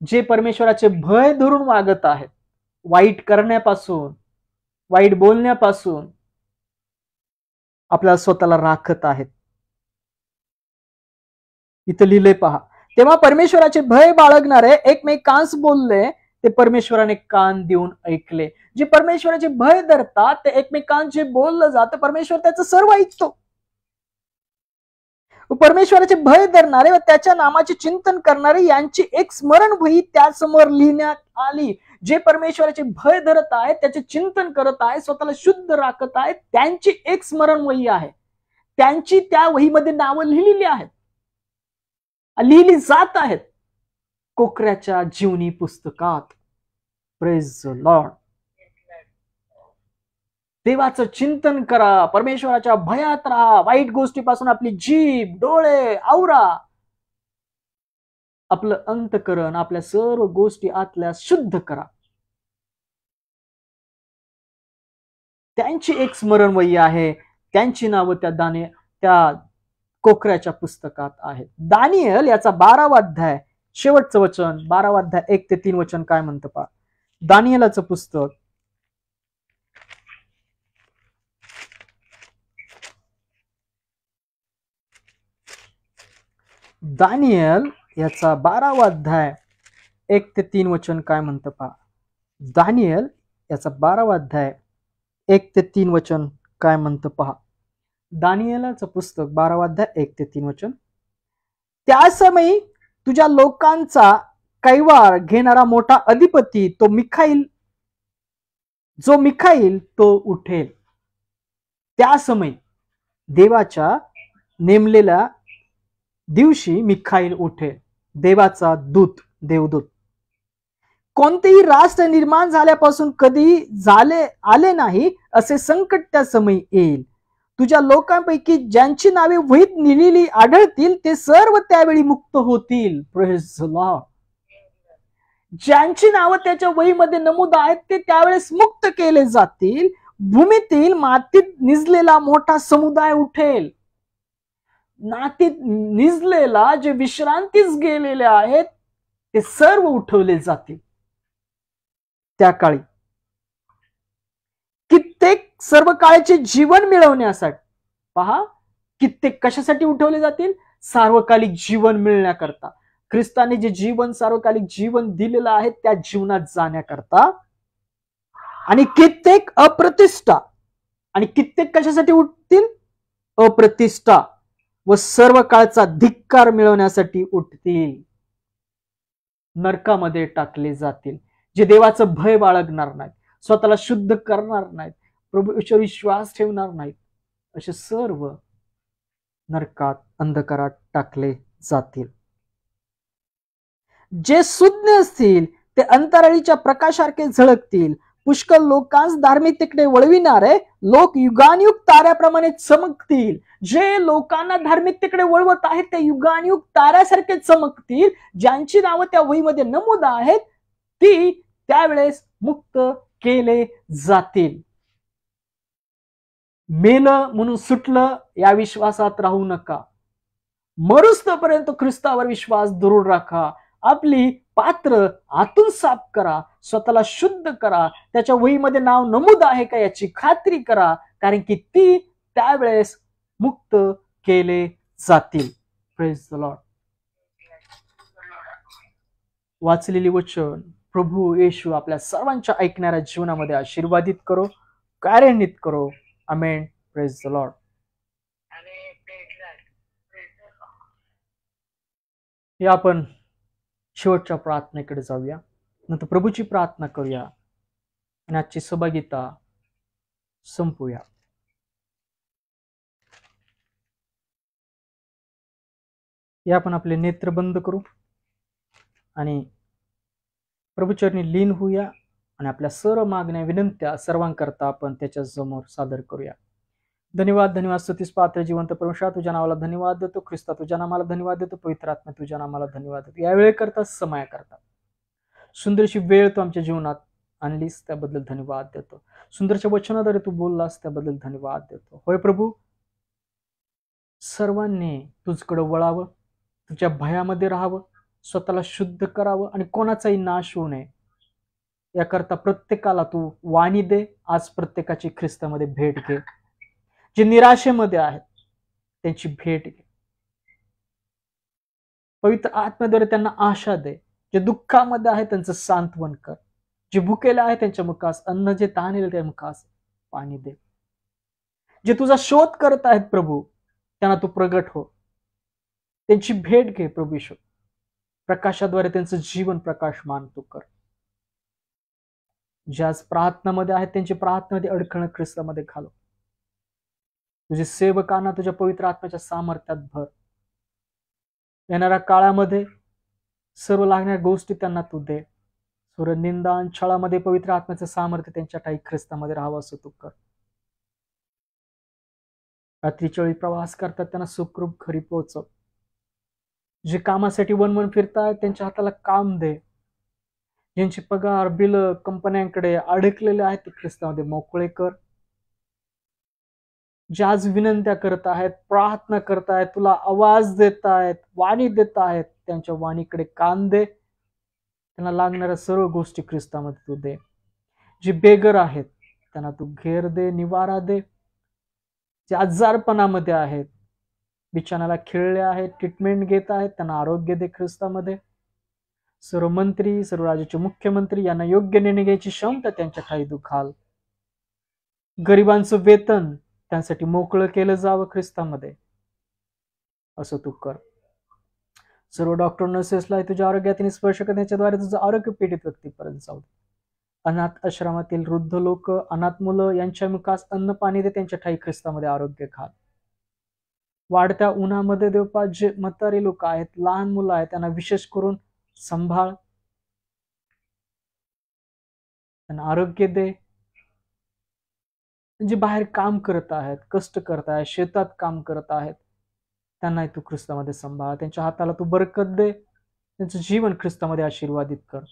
जे परमेश्वराचे भय धरून वागत आहेत, वाईट करण्यापासून, वाईट बोलण्यापासून आपल्याला स्वतःला राखत आहेत. इथं लिहिलंय पहा, तेव्हा परमेश्वराचे भय बाळगणारे एकमेकांस बोलले, ते परमेश्वराने कान देऊन ऐकले. जे परमेश्वराचे भय धरतात ते एकमेकांस जे बोललं जातं परमेश्वर त्याचं सर्व ऐकतो. परमेश्वराचे भय धरणारे व त्याच्या नामाचे चिंतन करणारे यांची एक स्मरणवही त्यासमोर लिहिण्यात आली. जे परमेश्वराचे भय धरत आहेत, त्याचे चिंतन करत आहेत, स्वतःला शुद्ध राखत आहेत, त्यांची एक स्मरणवही आहे. त्यांची त्या वहीमध्ये नावं लिहिलेली आहेत, लिहिली जात आहेत कोकऱ्याच्या जीवनी पुस्तकात. Praise the Lord. देवाचं चिंतन करा, परमेश्वराच्या भयात राहा, वाईट गोष्टीपासून आपली जीभ, डोळे आवरा, आपलं अंतःकरण, आपल्या सर्व गोष्टी आतल्या शुद्ध करा. त्यांची एक स्मरणवही आहे, त्यांची नावं त्या कोकऱ्याच्या पुस्तकात आहेत. दानिएल याचा 12वा अध्याय शेवटचं वचन, 12वा अध्याय 1 ते 3 वचन काय म्हणतं पहा. दानिएलाचं पुस्तक दानिएल याचा 12वा अध्याय 1 ते 3 वचन काय म्हणतं पहा. दानिएल याचा 12वा अध्याय 1 ते 3 वचन काय म्हणतं पहा. दानिएलाचं पुस्तक 12वा अध्याय 1 ते 3 वचन. त्या समयी तुझ्या लोकांचा कैवार घेणारा मोठा अधिपती जो मिखाईल तो उठेल. त्या समयी देवाच्या नेमलेल्या दिवशी मिखाईल उठेल, देवाचा देवदूत. कोणतेही राष्ट्र निर्माण झाल्यापासून कधी आले नाही असे संकट त्या समयी येईल. तुझ्या लोकांपैकी ज्यांची नावे वहीत लिहिलेली आढळतील ते सर्व त्यावेळी मुक्त होतील. Praise the Lord. ज्यांची नावं त्याच्या वहीमध्ये नमूद आहेत ते त्यावेळेस मुक्त केले जातील. भूमीतील मातीत निजलेला मोठा समुदाय उठेल. नातीत निजलेला जे विश्रांतीस गेलेले आहेत ते सर्व उठवले जातील त्या काळी. कित्येक सर्व काळाचे जीवन मिळवण्यासाठी पहा, कित्येक कशासाठी उठवले जातील? सार्वकालिक जीवन मिळण्याकरता. ख्रिस्ताने जे जीवन, सार्वकालिक जीवन दिलेलं आहे त्या जीवनात जाण्याकरता. आणि कित्येक अप्रतिष्ठा. आणि कित्येक कशासाठी उठतील? अप्रतिष्ठा व सर्व काळचा धिक्कार मिळवण्यासाठी उठतील. नरकामध्ये टाकले जातील. जे देवाचं भय बाळगणार नाहीत, स्वतःला शुद्ध करणार नाहीत, प्रभूवर विश्वास ठेवणार नाहीत, असे सर्व नरकात, अंधकारात टाकले जातील. जे सुज्ञ असतील ते अंतराळीच्या प्रकाशासारखे झळकतील. पुष्कळ लोकांस धार्मिकतेकडे वळविणारे लोक युगानयुग ताऱ्याप्रमाणे चमकतील. जे लोकांना धार्मिकतेकडे वळवत आहेत ते युगानयुग ताऱ्यासारखे चमकतील. ज्यांची नावं त्या वहीमध्ये नमूद आहेत ती त्यावेळेस मुक्त केले जातील. मेलं म्हणून सुटलं या विश्वासात राहू नका. मरुस्तपर्यंत ख्रिस्तावर विश्वास दृढ राखा. आपली पात्र आतून साफ करा, स्वतःला शुद्ध करा. त्याच्या वहीमध्ये नाव नमूद आहे का याची खात्री करा, कारण की ती त्यावेळेस मुक्त केले जातील. Praise the Lord. वाचलेली वचन प्रभू येशू आपल्या सर्वांच्या ऐकणाऱ्या जीवनामध्ये आशीर्वादित करो, कार्यान्वित करो. आमेन. Praise the Lord. या आपण शेवटच्या प्रार्थनेकडे जाऊया, नंतर प्रभूची प्रार्थना करूया आणि आजची सहभागिता संपूया. या आपण आपले नेत्र बंद करू आणि प्रभूचरणी लीन होऊया आणि आपल्या सर्व मागण्या, विनंत्या सर्वांकरता आपण त्याच्या समोर सादर करूया. धन्यवाद, धन्यवाद. स्तुतीस पात्र जिवंत परमेश्वरा, तुझ्या नावाला धन्यवाद देतो. ख्रिस्ता, तुझ्या नामाला धन्यवाद देतो. पवित्र आत्मा, तुझ्या नामाला धन्यवाद देतो. या वेळेकरता, समयाकरता सुंदरशी वेळ तू आमच्या जीवनात आणलीस त्याबद्दल धन्यवाद देतो. सुंदरच्या वचनाद्वारे तू बोललास त्याबद्दल धन्यवाद देतो. होय प्रभू, सर्वांनी तुझकडे वळावं, तुझ्या भयामध्ये राहावं, स्वतःला शुद्ध करावं आणि कोणाचाही नाश होऊ नये याकरता प्रत्येकाला तू वाणी दे. आज प्रत्येकाची ख्रिस्तामध्ये भेट घे. जे निराशेमध्ये आहेत त्यांची भेट घे. पवित्र आत्म्याद्वारे त्यांना आशा दे. जे दुःखामध्ये आहे त्यांचं सांत्वन कर. जे भुकेले आहे त्यांच्या मुखास अन्न, जे तहानेले त्या मुखास पाणी दे. जे तुझा शोध करत आहेत प्रभू त्यांना तू प्रगट हो. त्यांची भेट घे प्रभू ईश्वर. प्रकाशाद्वारे त्यांचं जीवन प्रकाशमान तू कर. जे आज प्रार्थनामध्ये आहेत त्यांची प्रार्थनामध्ये अडखळण ख्रिस्तामध्ये घालव. तुझे सेवकांना तुझ्या पवित्र आत्म्याच्या सामर्थ्यात भर. येणाऱ्या काळामध्ये सर्व लागणाऱ्या गोष्टी त्यांना तू दे. सर्व निंदा आणि छळामध्ये पवित्र आत्म्याचं सामर्थ्य त्यांच्या ठाई ख्रिस्तामध्ये राहावं असं तू कर. रात्रीच्या वेळी प्रवास करतात त्यांना सुखरूप घरी पोहोचव. जे कामासाठी वनवन फिरतात त्यांच्या हाताला काम दे. ज्यांचे पगार बिल कंपन्यांकडे अडकलेले आहेत ते ख्रिस्तामध्ये मोकळे कर. जे आज विनंत्या करत आहेत, प्रार्थना करतायत, तुला आवाज देत आहेत, वाणी देत आहेत, त्यांच्या वाणीकडे कान दे. त्यांना लागणाऱ्या सर्व गोष्टी ख्रिस्तामध्ये तू दे. जे बेगर आहेत त्यांना तू घेर दे, निवारा दे. जे आजारपणामध्ये आहेत, बिछाण्याला खिळले आहेत, ट्रीटमेंट घेत आहेत, त्यांना आरोग्य दे ख्रिस्तामध्ये. सर्व मंत्री, सर्व राज्याचे मुख्यमंत्री यांना योग्य निर्णय घ्यायची क्षमता त्यांच्या ठाई तू घाल. गरिबांचं वेतन त्यांसाठी मोकळं केलं जावं ख्रिस्तामध्ये असं तू कर. सर्व डॉक्टर नर्सेसला तुझ्या आरोग्यातील स्पर्श करण्याच्याद्वारे तुझं आरोग्य पीडित व्यक्तीपर्यंत जाऊ. अनाथ आश्रमातील वृद्ध लोक, अनाथ मुलं यांच्या मुखास अन्न पाणी दे. त्यांच्या ठाई ख्रिस्तामध्ये आरोग्य घाल. वाढत्या उन्हामध्ये देवपा जे म्हातारे लोक आहेत, लहान मुलं आहेत, त्यांना विशेष करून संभाळ. त्यांना आरोग्य दे. जे बाहेर काम करत आहेत, कष्ट करत आहेत, शेतात काम करत आहेत, त्यांनाही तू ख्रिस्तामध्ये संभाळ. त्यांच्या हाताला तू बरकत दे. त्यांचं जीवन ख्रिस्तामध्ये आशीर्वादित कर.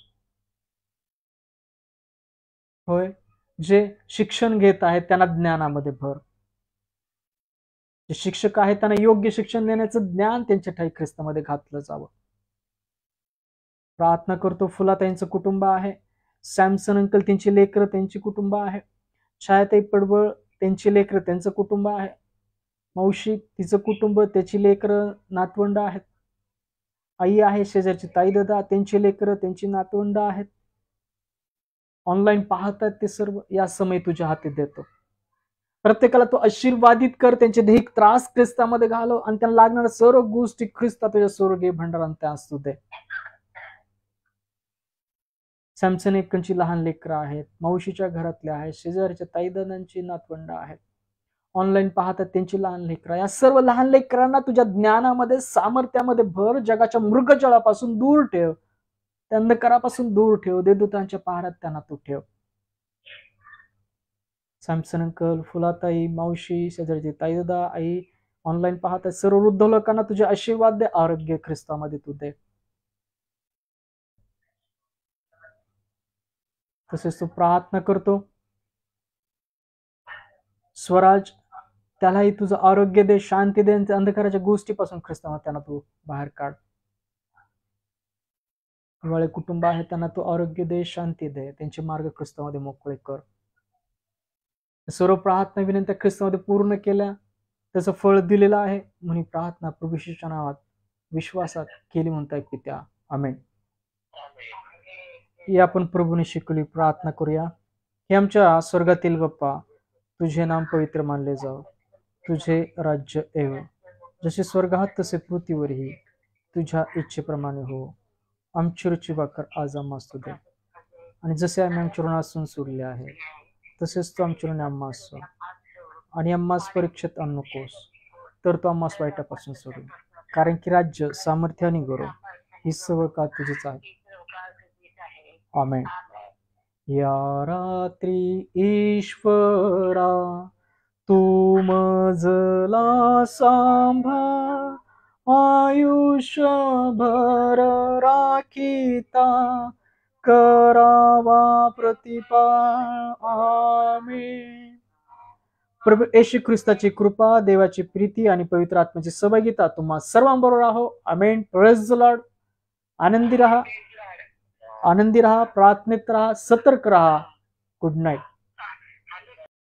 होय, जे शिक्षण घेत आहेत त्यांना ज्ञानामध्ये भर. जे शिक्षक आहेत त्यांना योग्य शिक्षण देण्याचं ज्ञान त्यांच्या ठाई ख्रिस्तामध्ये घातलं जावं. प्रार्थना करतो फुलाताईंचं कुटुंब आहे, सॅमसन अंकल त्यांची लेकरं त्यांची कुटुंब आहे, छायाताई पडवळ त्यांची लेकरं त्यांचं कुटुंब आहे, मावशी तिचं कुटुंब त्याची लेकरं नातवंड आहेत, आई आहे शेजारची ताई दादा त्यांची लेकरं त्यांची नातवंड आहेत. ऑनलाईन पाहतात ते सर्व या समय तुझ्या हाती देतो. प्रत्येकाला तू आशीर्वादित कर. त्यांचे दैहिक त्रास ख्रिस्तामध्ये घालव आणि त्यांना लागणाऱ्या सर्व गोष्टी ख्रिस्ता तुझ्या स्वर्गीय भंडारात त्यास तू दे. सॅमसन एकची लहान लेकरं आहेत, मावशीच्या घरातल्या आहेत, शेजारच्या ताईदादांची नातवंड आहेत, ऑनलाईन पाहतात त्यांची लहान लेकरं. या सर्व लहान लेकरांना तुझ्या ज्ञानामध्ये सामर्थ्यामध्ये भर. जगाच्या मृगजळापासून दूर ठेव, त्या अंधकारापासून दूर ठेव. देवदूतांच्या पहारात त्यांना तू ठेव. सॅमसन अंकल, फुलाताई, मावशी, शेजारची ताईदादा, आई ऑनलाईन पाहतात सर्व वृद्ध लोकांना तुझे आशीर्वाद दे. आरोग्य ख्रिस्तामध्ये तू दे. तसेच तू प्रार्थना करतो स्वराज, त्यालाही तुझं आरोग्य दे, शांती दे. अंधकाराच्या गोष्टीपासून ख्रिस्तामध्ये त्यांना तू बाहेर काढ. वाळे कुटुंब आहे त्यांना तू आरोग्य दे, शांती दे. त्यांचे मार्ग ख्रिस्तामध्ये मोकळे कर. सर्व प्रार्थना विनंत्या ख्रिस्तामध्ये पूर्ण केल्या, त्याचं फळ दिलेलं आहे म्हणून प्रार्थना प्रभू येशूच्या नावात विश्वासात केली म्हणताय पित्या, आमेन. ही आपण प्रभूने शिकवली प्रार्थना करूया. हे आमच्या स्वर्गातील बाप्पा, तुझे नाम पवित्र मानले जाव, तुझे राज्य येव, जसे स्वर्गात तसे पृथ्वीवरही तुझ्या इच्छेप्रमाणे हो. आमची रुची भाकर आज आम्हास तू दे, आणि जसे आम्ही आमच्या ऋणासून सोडले आहे तसेच तू आमच्या ऋणी आम्हास सोड, आणि आम्हास परीक्षेत आणू नकोस, तर तो आम्हास वाईटापासून सोडू. कारण की राज्य, सामर्थ्य आणि गौरव ही सर्व का तुझीच आहे, आमेन. या रात्री ईश्वरा तू मजला सांभाळ, आयुष्यभर राखीता करावा प्रतिपाळ, आमेन. प्रभू येशू ख्रिस्ताची कृपा, देवाची प्रीती आणि पवित्र आत्म्याची सहभागिता तुम्हा सर्वांबरोबर राहो, आमेन. Praise the Lord. आनंदी राहा, आनंदी राहा, प्रार्थनेत राहा, सतर्क राहा. Good night.